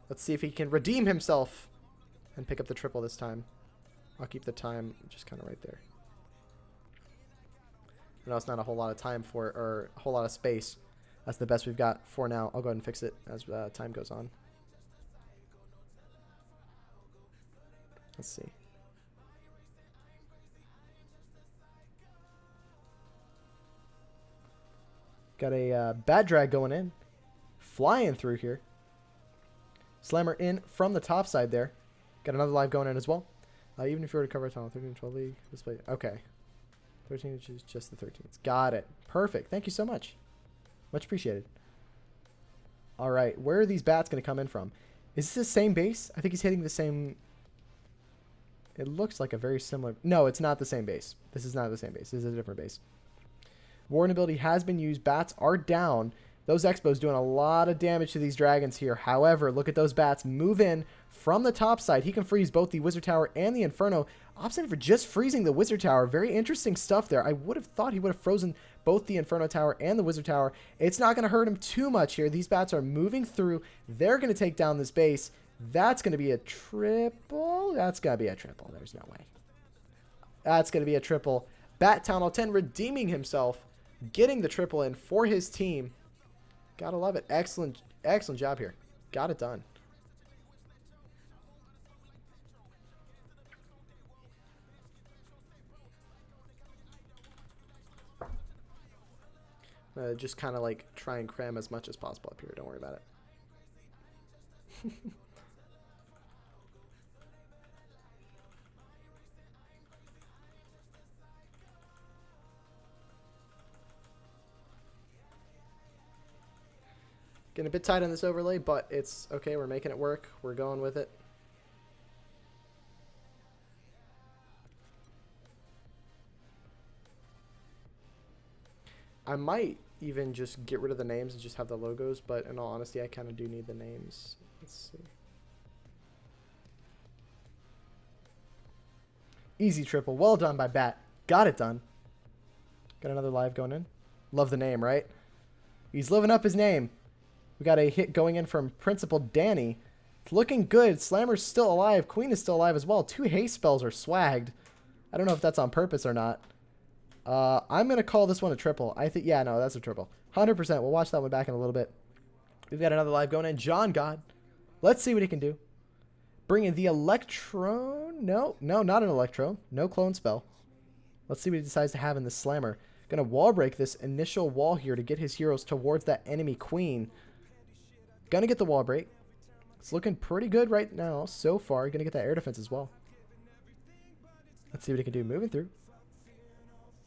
Let's see if he can redeem himself and pick up the triple this time. I'll keep the time just kind of right there. I know it's not a whole lot of time for, or a whole lot of space. That's the best we've got for now. I'll go ahead and fix it as time goes on. Let's see. Got a bad drag going in. Flying through here. Slammer in from the top side there. Got another live going in as well. Even if you were to cover a tunnel, 13, 12 league display. Okay. 13 is just the 13s. Got it. Perfect. Thank you so much. Much appreciated. All right. Where are these bats going to come in from? Is this the same base? I think he's hitting the same. It looks like a very similar. No, it's not the same base. This is not the same base. This is a different base. Warden ability has been used. Bats are down. Those Expos doing a lot of damage to these dragons here. However, look at those bats move in from the top side. He can freeze both the Wizard Tower and the Inferno. Opting for just freezing the Wizard Tower. Very interesting stuff there. I would have thought he would have frozen both the Inferno Tower and the Wizard Tower. It's not going to hurt him too much here. These bats are moving through. They're going to take down this base. That's going to be a triple. That's going to be a triple. There's no way. That's going to be a triple. Bat Town Hall 10 redeeming himself. Getting the triple in for his team. Gotta love it. Excellent, excellent job here. Got it done. Just kind of like try and cram as much as possible up here. Don't worry about it. Getting a bit tight on this overlay, but it's okay. We're making it work. We're going with it. I might even just get rid of the names and just have the logos, but in all honesty, I kind of do need the names. Let's see. Easy triple. Well done by Bat. Got it done. Got another live going in. Love the name, right? He's living up his name. We got a hit going in from Principal Danny. It's looking good. Slammer's still alive. Queen is still alive as well. 2 haste spells are swagged. I don't know if that's on purpose or not. I'm going to call this one a triple. I think, yeah, no, that's a triple. 100%. We'll watch that one back in a little bit. We've got another live going in. John God. Let's see what he can do. Bring in the Electron. No, not an Electro. No clone spell. Let's see what he decides to have in the Slammer. Going to wall break this initial wall here to get his heroes towards that enemy queen. Going to get the wall break. It's looking pretty good right now so far. Going to get that air defense as well. Let's see what he can do. Moving through.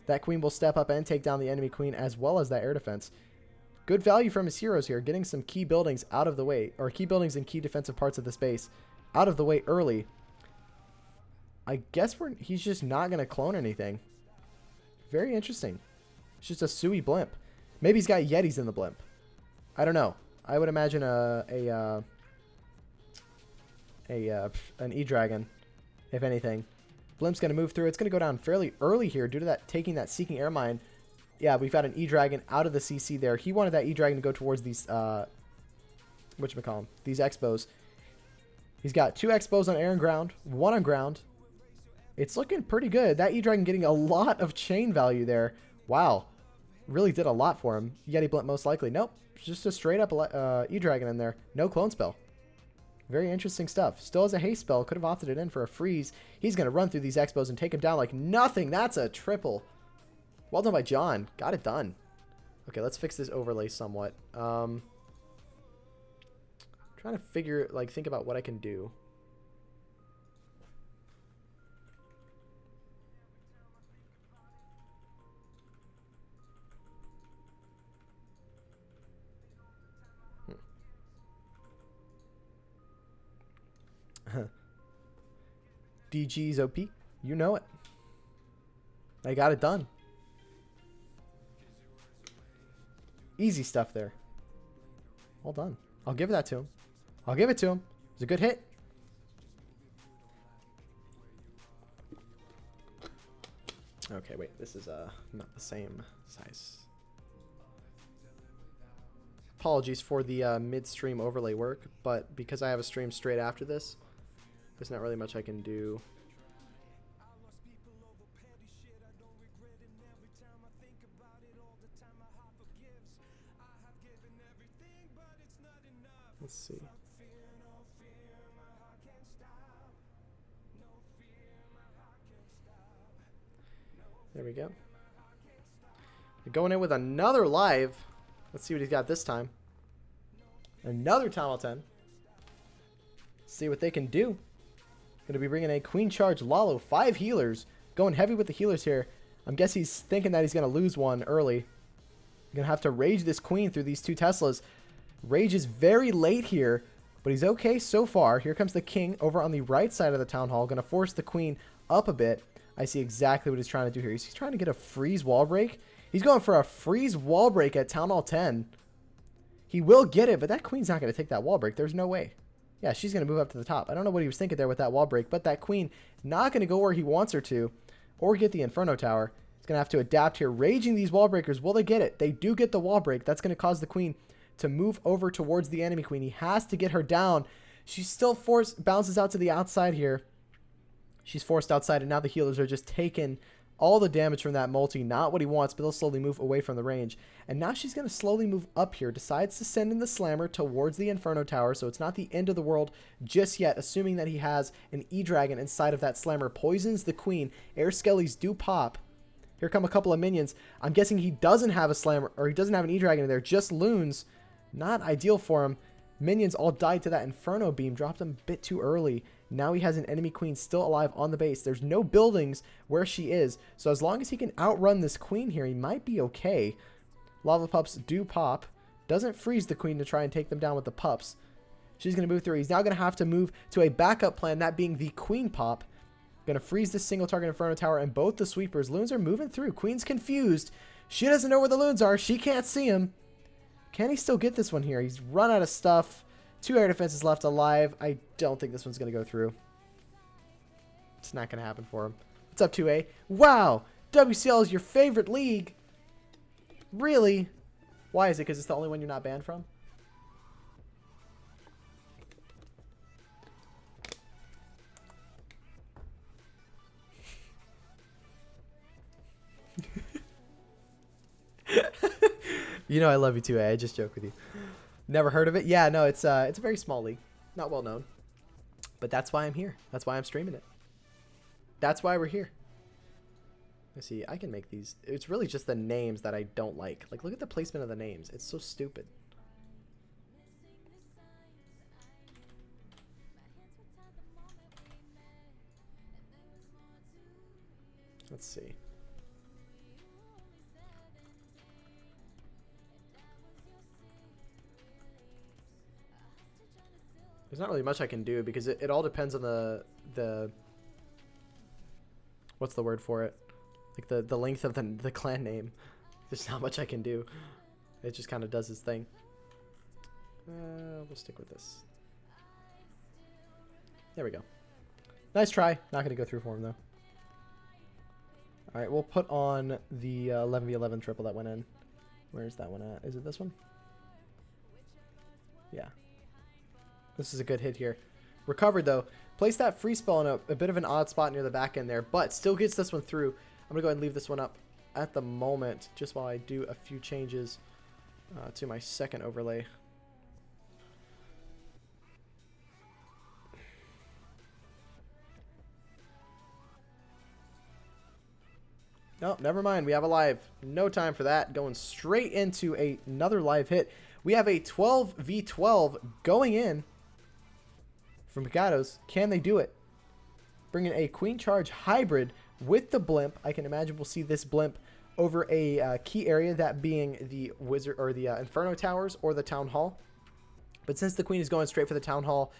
That queen will step up and take down the enemy queen as well as that air defense. Good value from his heroes here. Getting some key buildings out of the way. Or key buildings and key defensive parts of the space out of the way early. I guess he's just not going to clone anything. Very interesting. It's just a Sui blimp. Maybe he's got Yetis in the blimp. I don't know. I would imagine an E-Dragon, if anything. Blimp's going to move through. It's going to go down fairly early here due to that taking that Seeking Air Mine. Yeah, we've got an E-Dragon out of the CC there. He wanted that E-Dragon to go towards these, whatchamacallem, these Expos. He's got 2 Expos on air and ground, 1 on ground. It's looking pretty good. That E-Dragon getting a lot of chain value there. Wow. Really did a lot for him. Yeti Blimp most likely. Nope. Just a straight up E-Dragon in there. No clone spell. Very interesting stuff. Still has a haste spell. Could have opted it in for a freeze. He's going to run through these Expos and take him down like nothing. That's a triple. Well done by John. Got it done. Okay, let's fix this overlay somewhat. Trying to think about what I can do. DG's OP. You know it. I got it done. Easy stuff there. Well done. I'll give that to him. I'll give it to him. It's a good hit. Okay, wait. This is not the same size. Apologies for the mid-stream overlay work, but because I have a stream straight after this, there's not really much I can do. Let's see. There we go. Going in with another live. Let's see what he's got this time. Another Town Hall 10. See what they can do. Going to be bringing a Queen Charge Lalo. 5 healers. Going heavy with the healers here. I'm guessing he's thinking that he's going to lose one early. Going to have to rage this Queen through these 2 Teslas. Rage is very late here, but he's okay so far. Here comes the King over on the right side of the Town Hall. Going to force the Queen up a bit. I see exactly what he's trying to do here. He's trying to get a freeze wall break. He's going for a freeze wall break at Town Hall 10. He will get it, but that Queen's not going to take that wall break. There's no way. Yeah, she's going to move up to the top. I don't know what he was thinking there with that wall break, but that Queen is not going to go where he wants her to or get the Inferno Tower. He's going to have to adapt here. Raging these wall breakers. Will they get it? They do get the wall break. That's going to cause the Queen to move over towards the enemy Queen. He has to get her down. She's still bounces out to the outside here. She's forced outside, and now the healers are just taking all the damage from that multi. Not what he wants, but they'll slowly move away from the range. And now she's going to slowly move up here. Decides to send in the Slammer towards the Inferno Tower, so it's not the end of the world just yet, assuming that he has an E-Dragon inside of that Slammer. Poisons the Queen. Air Skellies do pop. Here come a couple of minions. I'm guessing he doesn't have a Slammer, or he doesn't have an E-Dragon in there, just Loons. Not ideal for him. Minions all died to that Inferno Beam. Dropped him a bit too early. Now he has an enemy Queen still alive on the base. There's no buildings where she is. So as long as he can outrun this Queen here, he might be okay. Lava Pups do pop. Doesn't freeze the Queen to try and take them down with the Pups. She's going to move through. He's now going to have to move to a backup plan, that being the Queen Pop. Going to freeze this single target Inferno Tower and both the Sweepers. Loons are moving through. Queen's confused. She doesn't know where the loons are. She can't see him. Can he still get this one here? He's run out of stuff. 2 air defenses left alive. I don't think this one's going to go through. It's not going to happen for him. What's up, 2A? Wow! WCL is your favorite league? Really? Why is it? Because it's the only one you're not banned from? You know I love you too, I just joke with you. Never heard of it? Yeah, no, it's a very small league. Not well known. But that's why I'm here. That's why I'm streaming it. That's why we're here. Let's see, I can make these. It's really just the names that I don't like. Like, look at the placement of the names. It's so stupid. Let's see. There's not really much I can do because it all depends on the what's the word for it? Like the length of the clan name. There's not much I can do. It just kind of does its thing. We'll stick with this. There we go. Nice try. Not going to go through for him though. All right, we'll put on the 11v11 triple that went in. Where's that one at? Is it this one? Yeah. This is a good hit here. Recovered though. Place that free spell in a bit of an odd spot near the back end there, but still gets this one through. I'm going to go ahead and leave this one up at the moment, just while I do a few changes to my second overlay. No, never mind. We have a live. No time for that. Going straight into another live hit. We have a 12v12 going in from PaGADO's. Can they do it? Bringing a Queen Charge hybrid with the blimp. I can imagine we'll see this blimp over a key area, that being the wizard or the Inferno Towers or the Town Hall. But since the Queen is going straight for the Town Hall,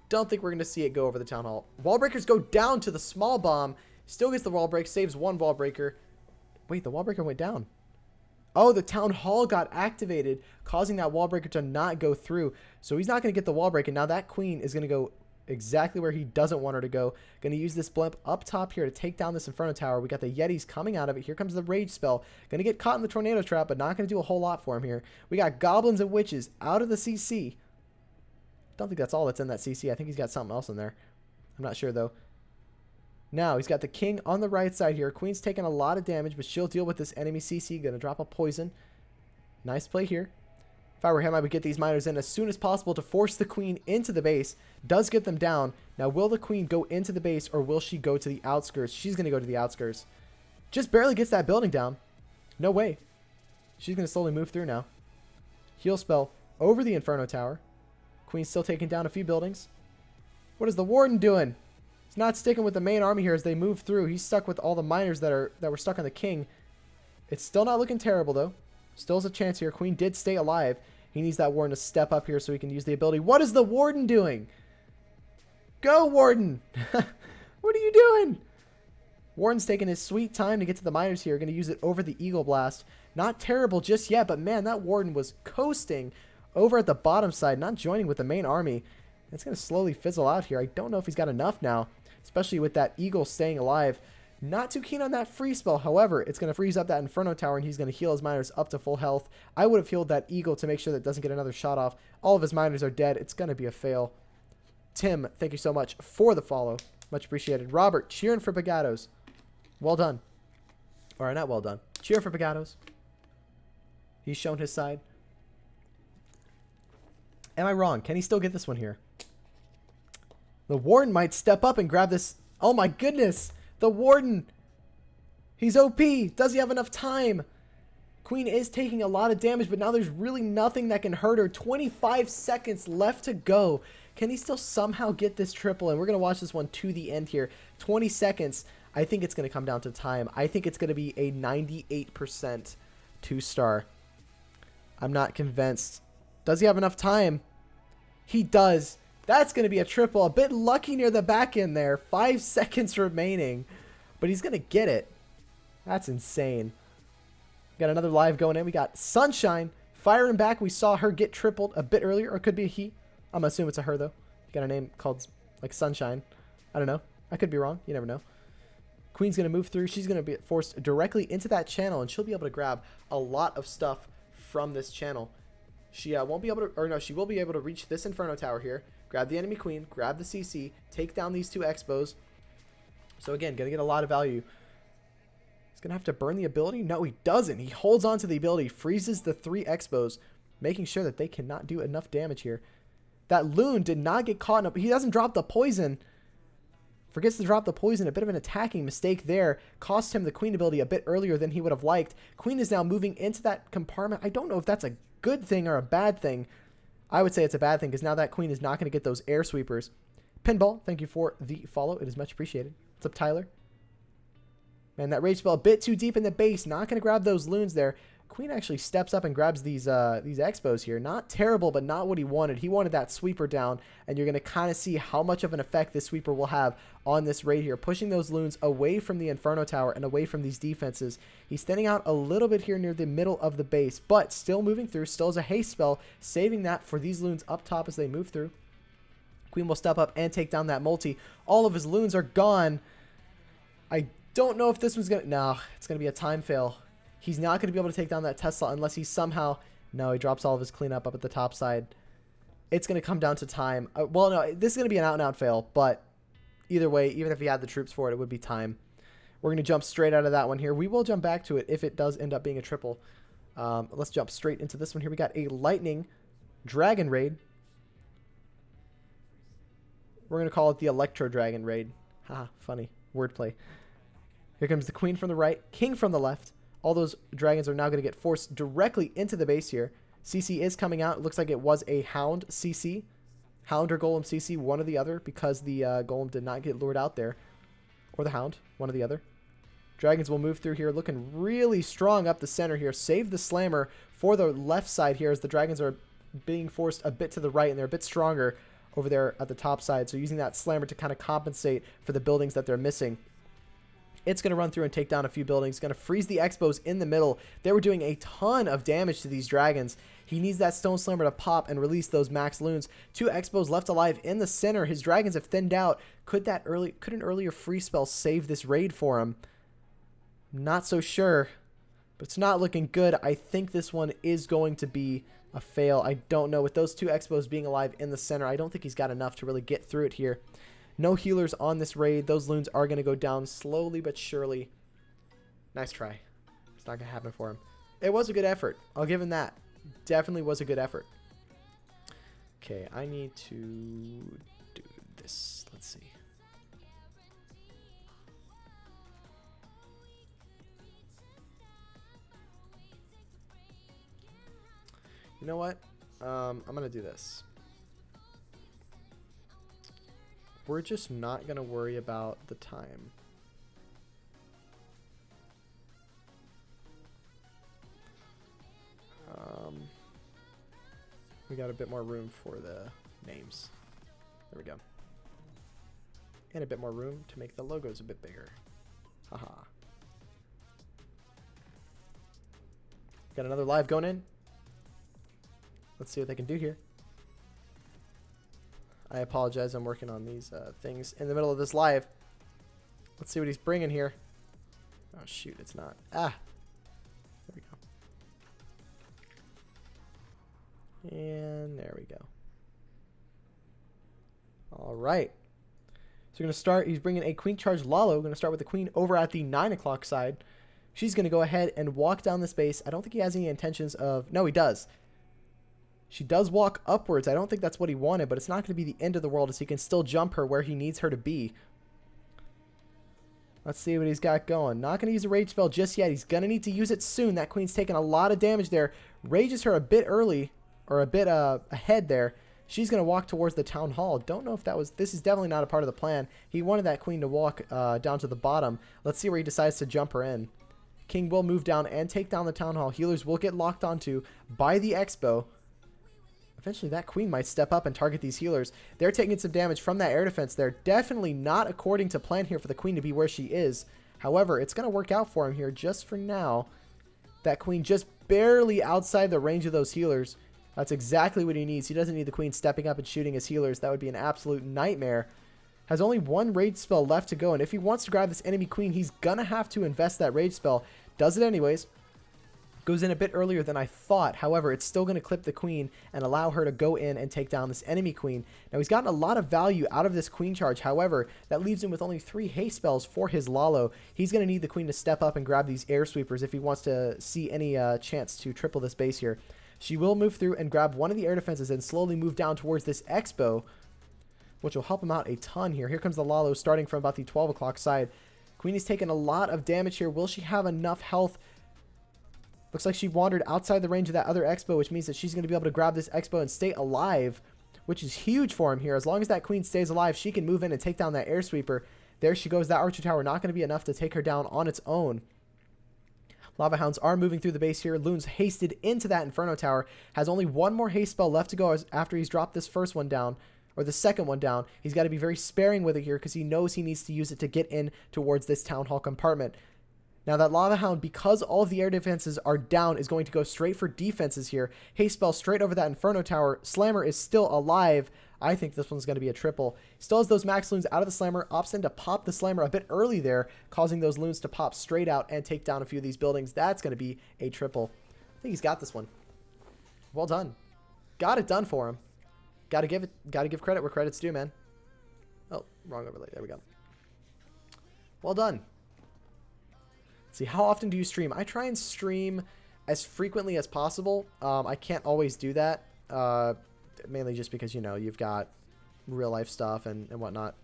don't think we're going to see it go over the Town Hall. Wall breakers go down to the small bomb. Still gets the wall break. Saves one wall breaker. Wait, the wall breaker went down. Oh, the Town Hall got activated, causing that wall breaker to not go through. So he's not going to get the wall break. And now that Queen is going to go exactly where he doesn't want her to go. Going to use this blimp up top here to take down this Inferno Tower. We got the Yetis coming out of it. Here comes the Rage spell. Going to get caught in the Tornado Trap, but not going to do a whole lot for him here. We got Goblins and Witches out of the CC. Don't think that's all that's in that CC. I think he's got something else in there. I'm not sure, though. Now, he's got the King on the right side here. Queen's taking a lot of damage, but she'll deal with this enemy CC. Going to drop a poison. Nice play here. If I were him, I would get these miners in as soon as possible to force the Queen into the base. Does get them down. Now, will the Queen go into the base, or will she go to the outskirts? She's going to go to the outskirts. Just barely gets that building down. No way. She's going to slowly move through now. Heal spell over the Inferno Tower. Queen's still taking down a few buildings. What is the Warden doing? He's not sticking with the main army here as they move through. He's stuck with all the miners that were stuck on the King. It's still not looking terrible, though. Still has a chance here. Queen did stay alive. He needs that Warden to step up here so he can use the ability. What is the Warden doing? Go, Warden! What are you doing? Warden's taking his sweet time to get to the miners here. Going to use it over the Eagle Blast. Not terrible just yet, but man, that Warden was coasting over at the bottom side, not joining with the main army. It's going to slowly fizzle out here. I don't know if he's got enough now, especially with that Eagle staying alive. Not too keen on that free spell. However, it's going to freeze up that Inferno Tower, and he's going to heal his miners up to full health. I would have healed that Eagle to make sure that it doesn't get another shot off. All of his miners are dead. It's going to be a fail. Tim, thank you so much for the follow. Much appreciated. Robert, cheering for PaGADO's. Well done. Or not well done. Cheer for PaGADO's. He's shown his side. Am I wrong? Can he still get this one here? The Warden might step up and grab this. Oh my goodness. The Warden. He's OP. Does he have enough time? Queen is taking a lot of damage, but now there's really nothing that can hurt her. 25 seconds left to go. Can he still somehow get this triple? And we're going to watch this one to the end here. 20 seconds. I think it's going to come down to time. I think it's going to be a 98% 2-star. I'm not convinced. Does he have enough time? He does. That's going to be a triple. A bit lucky near the back end there. 5 seconds remaining. But he's going to get it. That's insane. Got another live going in. We got Sunshine firing back. We saw her get tripled a bit earlier, or it could be a he. I'm gonna assume it's a her though. Got a name called like Sunshine. I don't know. I could be wrong. You never know. Queen's gonna move through. She's gonna be forced directly into that channel, and she'll be able to grab a lot of stuff from this channel. She won't be able to, or no, she will be able to reach this Inferno Tower here, grab the enemy queen, grab the CC, take down these 2 Expos. So again, gonna get a lot of value. He's gonna have to burn the ability. No, he doesn't. He holds on to the ability, freezes the 3 Expos, making sure that they cannot do enough damage here. That Loon did not get caught up. He doesn't drop the poison. Forgets to drop the poison. A bit of an attacking mistake there. Cost him the queen ability a bit earlier than he would have liked. Queen is now moving into that compartment. I don't know if that's a good thing or a bad thing. I would say it's a bad thing because now that queen is not going to get those air sweepers. Pinball, thank you for the follow. It is much appreciated. What's up, Tyler? Man, that rage spell a bit too deep in the base. Not going to grab those loons there. Queen actually steps up and grabs these Expos here. Not terrible, but not what he wanted. He wanted that sweeper down, and you're going to kind of see how much of an effect this sweeper will have on this raid here, pushing those loons away from the Inferno Tower and away from these defenses. He's standing out a little bit here near the middle of the base, but still moving through, still has a haste spell, saving that for these loons up top as they move through. Queen will step up and take down that multi. All of his loons are gone. I don't know if this one's going to... No, it's going to be a time fail. He's not going to be able to take down that Tesla unless he somehow... No, he drops all of his cleanup up at the top side. It's going to come down to time. Well, no, this is going to be an out-and-out fail, but either way, even if he had the troops for it would be time. We're going to jump straight out of that one here. We will jump back to it if it does end up being a triple. Let's jump straight into this one here. We got a Lightning Dragon Raid. We're going to call it the Electro Dragon Raid. Haha, funny. Wordplay. Here comes the Queen from the right, King from the left. All those dragons are now going to get forced directly into the base here. CC is coming out. It looks like it was a Hound CC. Hound or Golem CC, one or the other, because the Golem did not get lured out there. Or the Hound, one or the other. Dragons will move through here, looking really strong up the center here. Save the Slammer for the left side here as the Dragons are being forced a bit to the right, and they're a bit stronger over there at the top side. So using that Slammer to kind of compensate for the buildings that they're missing. It's going to run through and take down a few buildings. Going to freeze the Expos in the middle. They were doing a ton of damage to these dragons. He needs that Stone Slammer to pop and release those max loons. 2 Expos left alive in the center. His dragons have thinned out. Could an earlier free spell save this raid for him? Not so sure, but it's not looking good. I think this one is going to be a fail. I don't know. With those 2 Expos being alive in the center, I don't think he's got enough to really get through it here. No healers on this raid. Those loons are going to go down slowly but surely. Nice try. It's not going to happen for him. It was a good effort. I'll give him that. Definitely was a good effort. Okay, I need to do this. Let's see. You know what? I'm going to do this. We're just not going to worry about the time. We got a bit more room for the names. There we go. And a bit more room to make the logos a bit bigger. Haha. Got another live going in. Let's see what they can do here. I apologize, I'm working on these things in the middle of this live. Let's see what he's bringing here. Oh shoot, it's not. Ah, there we go. And there we go. All right. So we're going to start. He's bringing a Queen Charge Lalo. We're going to start with the Queen over at the 9 o'clock side. She's going to go ahead and walk down the space. I don't think he has any intentions of... No, he does. She does walk upwards. I don't think that's what he wanted, but it's not going to be the end of the world as he can still jump her where he needs her to be. Let's see what he's got going. Not going to use a rage spell just yet. He's going to need to use it soon. That Queen's taking a lot of damage there. Rages her a bit early, or a bit ahead there. She's going to walk towards the Town Hall. Don't know if that was... This is definitely not a part of the plan. He wanted that Queen to walk down to the bottom. Let's see where he decides to jump her in. King will move down and take down the Town Hall. Healers will get locked onto by the Expo. Eventually, that Queen might step up and target these healers. They're taking some damage from that air defense. They're definitely not according to plan here for the Queen to be where she is. However, it's going to work out for him here just for now. That queen just barely outside the range of those healers. That's exactly what he needs. He doesn't need the queen stepping up and shooting his healers. That would be an absolute nightmare. Has only one rage spell left to go, and if he wants to grab this enemy queen, he's gonna have to invest that rage spell. Does it anyways. Goes in a bit earlier than I thought. However, it's still going to clip the queen and allow her to go in and take down this enemy queen. Now, he's gotten a lot of value out of this queen charge. However, that leaves him with only 3 haste spells for his Lalo. He's going to need the queen to step up and grab these air sweepers if he wants to see any chance to triple this base here. She will move through and grab one of the air defenses and slowly move down towards this Expo, which will help him out a ton here. Here comes the Lalo starting from about the 12 o'clock side. Queen is taking a lot of damage here. Will she have enough health? Looks like she wandered outside the range of that other Expo, which means that she's going to be able to grab this Expo and stay alive, which is huge for him here. As long as that queen stays alive, she can move in and take down that air sweeper. There she goes. That archer tower not going to be enough to take her down on its own. Lava Hounds are moving through the base here. Loon's hasted into that Inferno Tower. Has only one more haste spell left to go after he's dropped this first one down, or the second one down. He's got to be very sparing with it here because he knows he needs to use it to get in towards this Town Hall compartment. Now that Lava Hound, because all of the air defenses are down, is going to go straight for defenses here. Haste spell straight over that Inferno Tower. Slammer is still alive. I think this one's going to be a triple. Still has those max loons out of the Slammer. Opts in to pop the Slammer a bit early there, causing those loons to pop straight out and take down a few of these buildings. That's going to be a triple. I think he's got this one. Well done. Got it done for him. Got to give credit where credit's due, man. Oh, wrong overlay. There we go. Well done. See, how often do you stream? I try and stream as frequently as possible. I can't always do that, mainly just because, you know, you've got real life stuff and whatnot.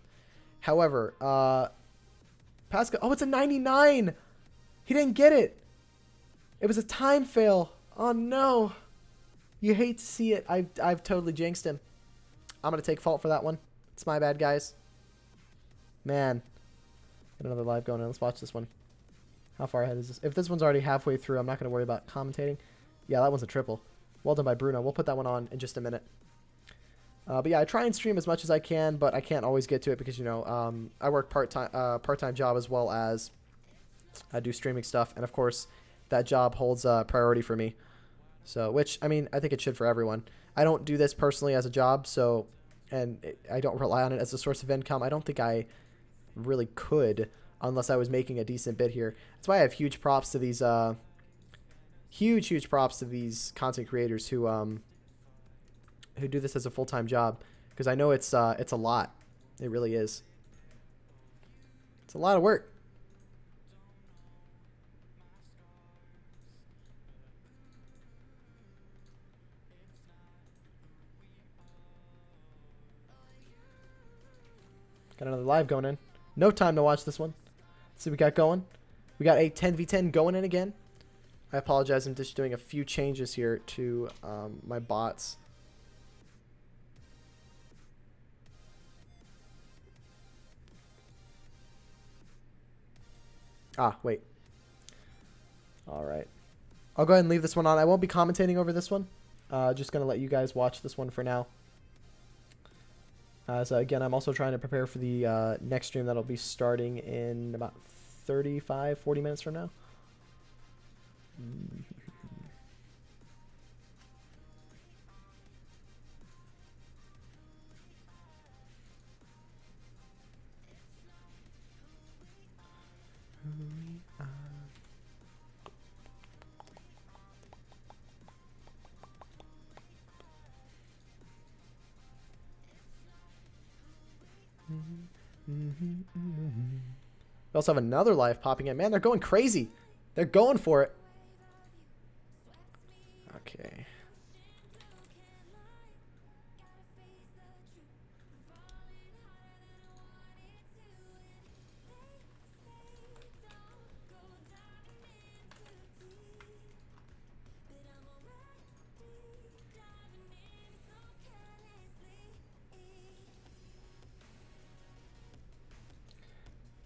However, Pascal, oh, it's a 99. He didn't get it. It was a time fail. Oh no, you hate to see it. I've totally jinxed him. I'm gonna take fault for that one. It's my bad, guys. Man, got another live going on. Let's watch this one. How far ahead is this? If this one's already halfway through, I'm not going to worry about commentating. Yeah, that one's a triple. Well done by Bruno. We'll put that one on in just a minute. But yeah, I try and stream as much as I can, but I can't always get to it because, you know, I work part-time job as well as I do streaming stuff. And, of course, that job holds priority for me. So, which, I mean, I think it should for everyone. I don't do this personally as a job, so, and I don't rely on it as a source of income. I don't think I really could unless I was making a decent bit here. That's why I have huge props to these, huge props to these content creators who do this as a full-time job, because I know it's a lot. It really is. It's a lot of work. Got another live going in. No time to watch this one. See what we got going. We got a 10v10 going in again. I apologize. I'm just doing a few changes here to my bots. Ah, wait. All right. I'll go ahead and leave this one on. I won't be commentating over this one. Just going to let you guys watch this one for now. So again, I'm also trying to prepare for the next stream that'll be starting in about 35, 40 minutes from now. We also have another live popping in. Man, they're going crazy. They're going for it. Okay.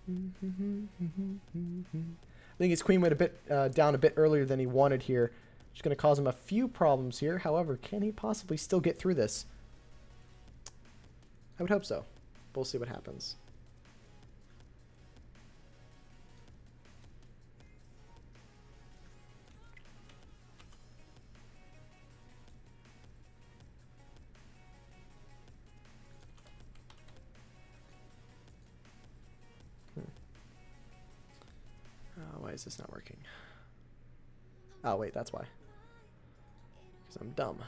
I think his queen went a bit down a bit earlier than he wanted here. Just going to cause him a few problems here. However, can he possibly still get through this? I would hope so. We'll see what happens. is this not working? Oh, wait, that's why. Because I'm dumb.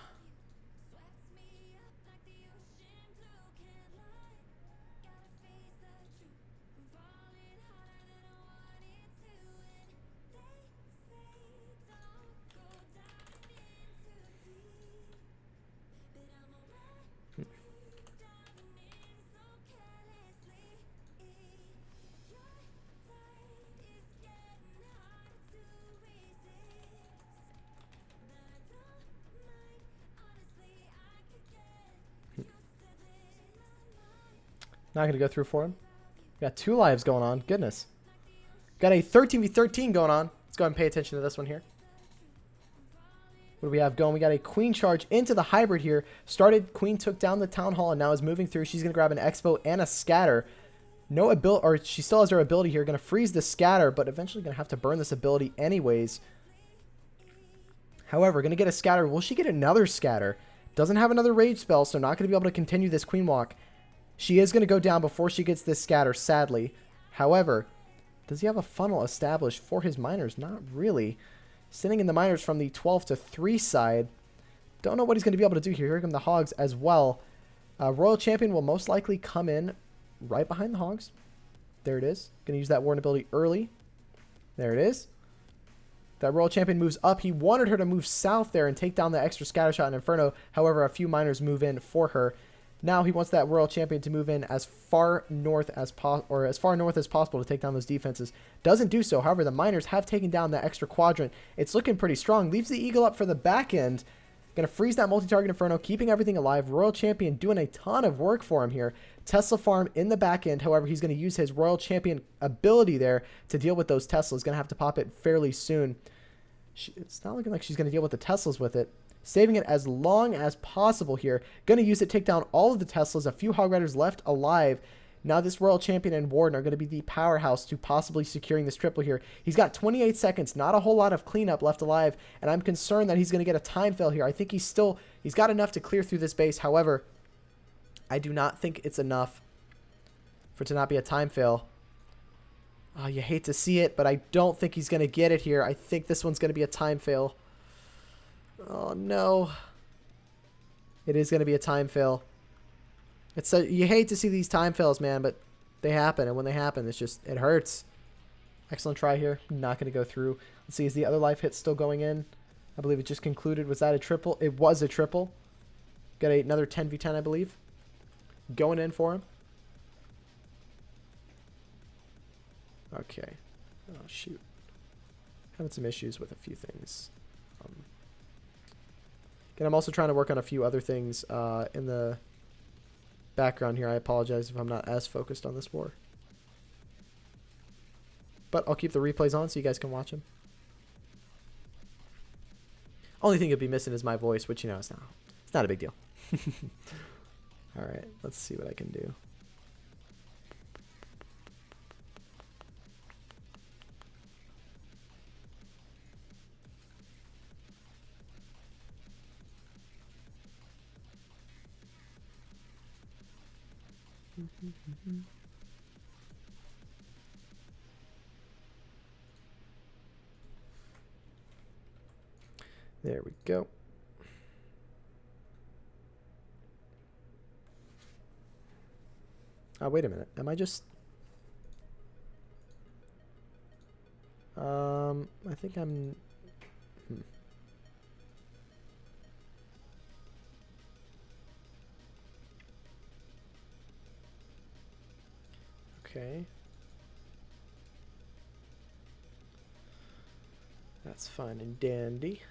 Not going to go through for him. Got 2 lives going on. Goodness. Got a 13v13 going on. Let's go ahead and pay attention to this one here. What do we have going? We got a queen charge into the hybrid here. Started, queen took down the town hall and now is moving through. She's going to grab an expo and a scatter. No ability, or she still has her ability here. Going to freeze the scatter, but eventually going to have to burn this ability anyways. However, going to get a scatter. Will she get another scatter? Doesn't have another rage spell, so not going to be able to continue this queen walk. She is going to go down before she gets this scatter, sadly. However, does he have a funnel established for his miners? Not really. Sitting in the miners from the 12 to 3 side. Don't know what he's going to be able to do here. Here come the hogs as well. Royal Champion will most likely come in right behind the hogs. There it is. Going to use that Warden ability early. There it is. That Royal Champion moves up. He wanted her to move south there and take down the extra scatter shot and Inferno. However, a few miners move in for her. Now he wants that Royal Champion to move in as far north as possible to take down those defenses. Doesn't do so. However, the miners have taken down that extra quadrant. It's looking pretty strong. Leaves the Eagle up for the back end. Going to freeze that multi-target Inferno, keeping everything alive. Royal Champion doing a ton of work for him here. Tesla farm in the back end. However, he's going to use his Royal Champion ability there to deal with those Teslas. Going to have to pop it fairly soon. It's not looking like she's going to deal with the Teslas with it. Saving it as long as possible here. Going to use it, take down all of the Teslas. A few Hog Riders left alive. Now this Royal Champion and Warden are going to be the powerhouse to possibly securing this triple here. He's got 28 seconds. Not a whole lot of cleanup left alive. And I'm concerned that he's going to get a time fail here. I think he's got enough to clear through this base. However, I do not think it's enough for it to not be a time fail. Oh, you hate to see it, but I don't think he's going to get it here. I think this one's going to be a time fail. Oh, no. It is going to be a time fail. You hate to see these time fails, man, but they happen. And when they happen, it hurts. Excellent try here. Not going to go through. Let's see, is the other life hit still going in? I believe it just concluded. Was that a triple? It was a triple. Got another 10v10, I believe. Going in for him. Okay. Oh, shoot. Having some issues with a few things. Again, I'm also trying to work on a few other things in the background here. I apologize if I'm not as focused on this war. But I'll keep the replays on so you guys can watch them. Only thing you'll be missing is my voice, which, you know, it's not a big deal. All right, let's see what I can do. There we go. Oh, wait a minute. Am I just... I think I'm... Okay. That's fine and dandy.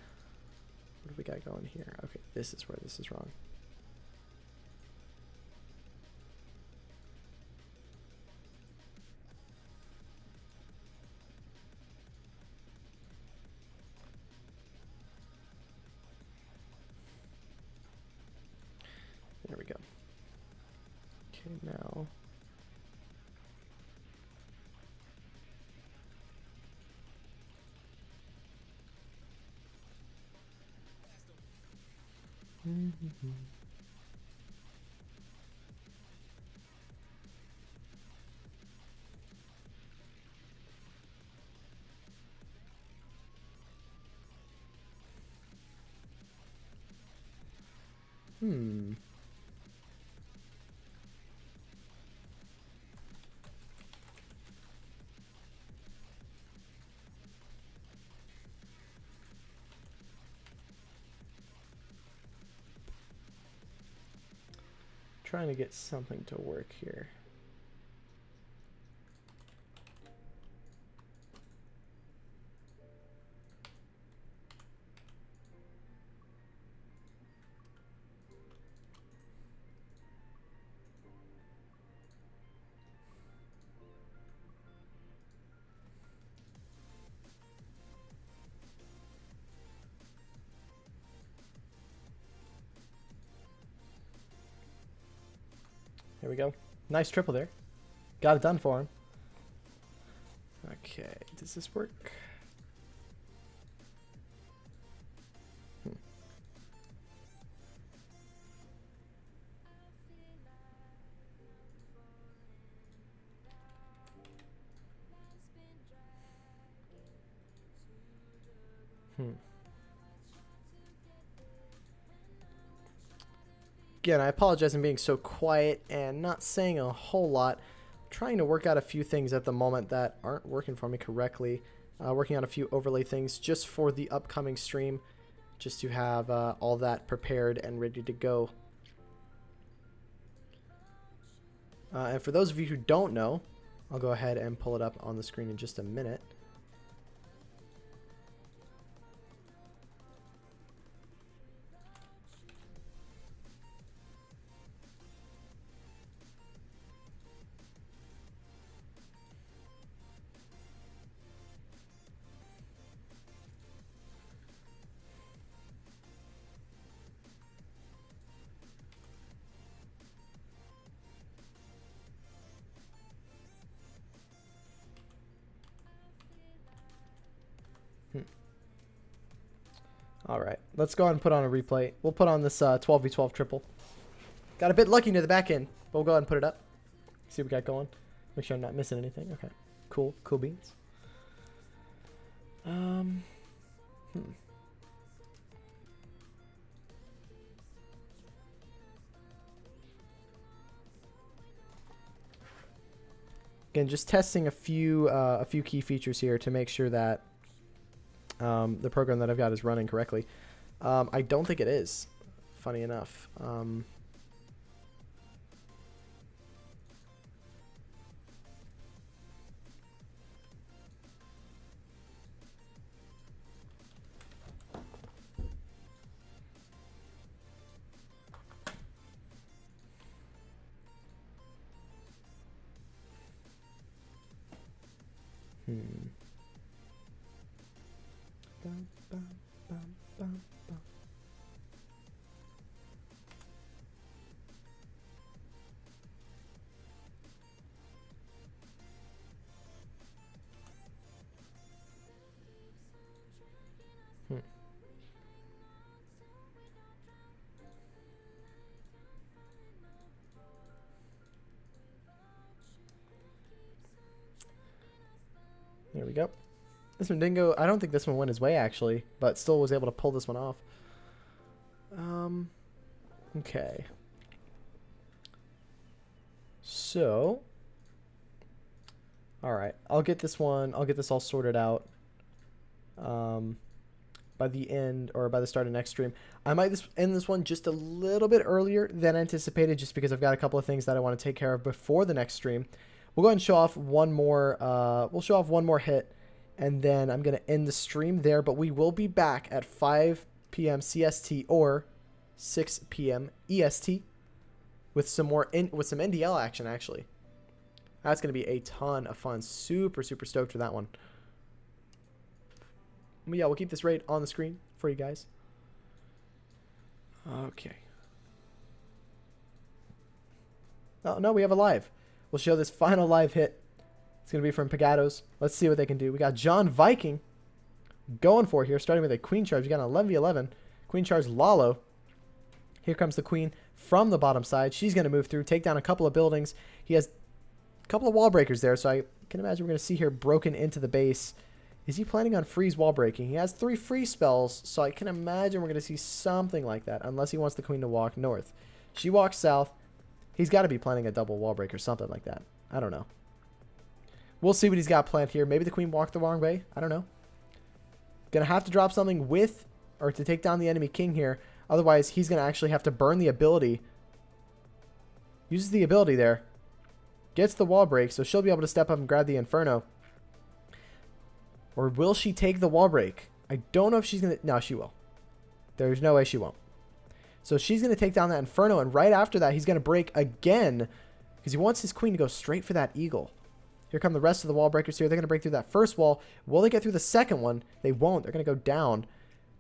What do we got going here? Okay, this is where this is wrong. There we go. Okay, now... Hmm. Trying to get something to work here. There we go. Nice triple there. Got it done for him. Okay, does this work? Again, I apologize for being so quiet and not saying a whole lot. I'm trying to work out a few things at the moment that aren't working for me correctly. Working on a few overlay things just for the upcoming stream, just to have all that prepared and ready to go. And for those of you who don't know, I'll go ahead and pull it up on the screen in just a minute. All right, let's go ahead and put on a replay. We'll put on this 12v12 triple. Got a bit lucky near the back end, but we'll go ahead and put it up. See what we got going. Make sure I'm not missing anything. Okay, cool beans. Again, just testing a few key features here to make sure that the program that I've got is running correctly. I don't think it is, funny enough. There we go. This one didn't go. I don't think this one went his way actually, but still was able to pull this one off. Okay. So, all right. I'll get this one. I'll get this all sorted out. By the end or by the start of next stream. I might end this one just a little bit earlier than anticipated, just because I've got a couple of things that I want to take care of before the next stream. We'll go ahead and show off one more. We'll show off one more hit, and then I'm gonna end the stream there. But we will be back at 5 p.m. CST or 6 p.m. EST with some more with some NDL action. Actually, that's gonna be a ton of fun. Super stoked for that one. But yeah, we'll keep this raid on the screen for you guys. Okay. Oh, no, we have a live. We'll show this final live hit. It's going to be from PaGADO's. Let's see what they can do. We got John Viking going for it here, starting with a queen charge. We got an 11v11. Queen charge Lalo. Here comes the queen from the bottom side. She's going to move through, take down a couple of buildings. He has a couple of wall breakers there, so I can imagine we're going to see here broken into the base Is he planning on freeze wall breaking? He has 3 free spells, so I can imagine we're going to see something like that, unless he wants the queen to walk north. She walks south. He's got to be planning a double wall break or something like that. I don't know. We'll see what he's got planned here. Maybe the queen walked the wrong way. I don't know. Going to have to drop something with, or to take down the enemy king here. Otherwise, he's going to actually have to burn the ability. Uses the ability there. Gets the wall break, so she'll be able to step up and grab the Inferno. Or will she take the wall break? I don't know if she's going to... No, she will. There's no way she won't. So she's going to take down that Inferno, and right after that, he's going to break again because he wants his queen to go straight for that eagle. Here come the rest of the wall breakers here. They're going to break through that first wall. Will they get through the second one? They won't. They're going to go down.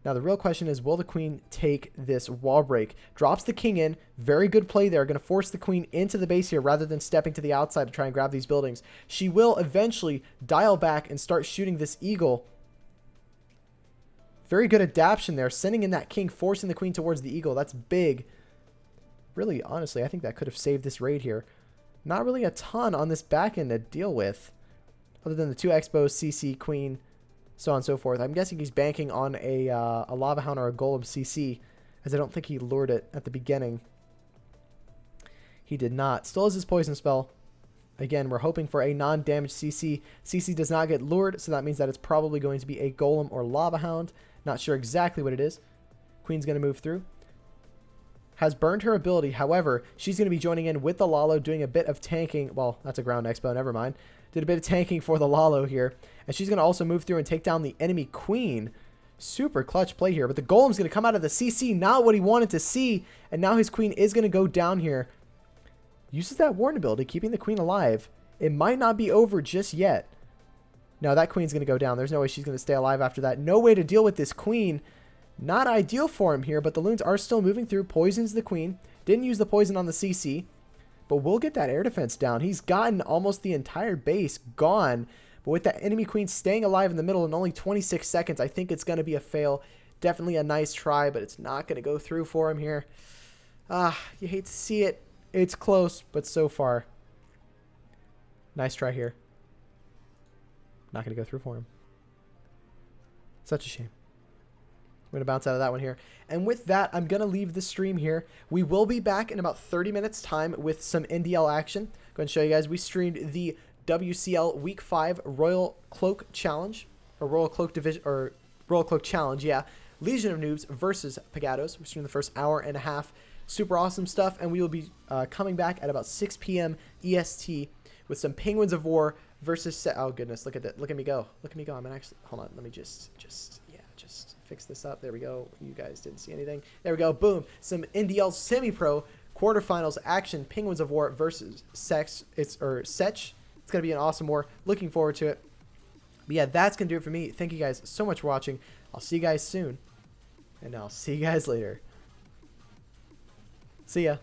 Now, the real question is, will the queen take this wall break? Drops the king in. Very good play there. Going to force the queen into the base here rather than stepping to the outside to try and grab these buildings. She will eventually dial back and start shooting this eagle. Very good adaptation there. Sending in that king, forcing the queen towards the eagle. That's big. Really, honestly, I think that could have saved this raid here. Not really a ton on this back end to deal with. Other than the 2 expos, CC, queen, so on and so forth. I'm guessing he's banking on a Lava Hound or a Golem CC, as I don't think he lured it at the beginning. He did not. Still has his poison spell. Again, we're hoping for a non-damaged CC. CC does not get lured, so that means that it's probably going to be a Golem or Lava Hound. Not sure exactly what it is. Queen's going to move through. Has burned her ability. However, she's going to be joining in with the Lalo, doing a bit of tanking. Well, that's a ground expo. Never mind. Did a bit of tanking for the Lalo here. And she's going to also move through and take down the enemy queen. Super clutch play here. But the Golem's going to come out of the CC. Not what he wanted to see. And now his queen is going to go down here. Uses that warn ability, keeping the queen alive. It might not be over just yet. No, that queen's going to go down. There's no way she's going to stay alive after that. No way to deal with this queen. Not ideal for him here, but the loons are still moving through. Poisons the queen. Didn't use the poison on the CC, but we'll get that air defense down. He's gotten almost the entire base gone, but with that enemy queen staying alive in the middle in only 26 seconds, I think it's going to be a fail. Definitely a nice try, but it's not going to go through for him here. You hate to see it. It's close, but so far, nice try here. Not going to go through for him. Such a shame. We're going to bounce out of that one here. And with that, I'm going to leave the stream here. We will be back in about 30 minutes time with some NDL action. Go ahead and show you guys. We streamed the WCL Week 5 Royal Cloak Challenge. Or Royal Cloak Division, or Royal Cloak Challenge, yeah. Legion of Noobs versus PaGADO's. We streamed the first hour and a half. Super awesome stuff. And we will be coming back at about 6 p.m. EST with some Penguins of War versus... Oh, goodness. Look at that. Look at me go. Look at me go. I'm actually... Hold on. Let me just fix this up. There we go. You guys didn't see anything. There we go. Boom. Some NDL semi-pro quarterfinals action. Penguins of War versus Setch. It's going to be an awesome war. Looking forward to it. But yeah, that's going to do it for me. Thank you guys so much for watching. I'll see you guys soon. And I'll see you guys later. See ya.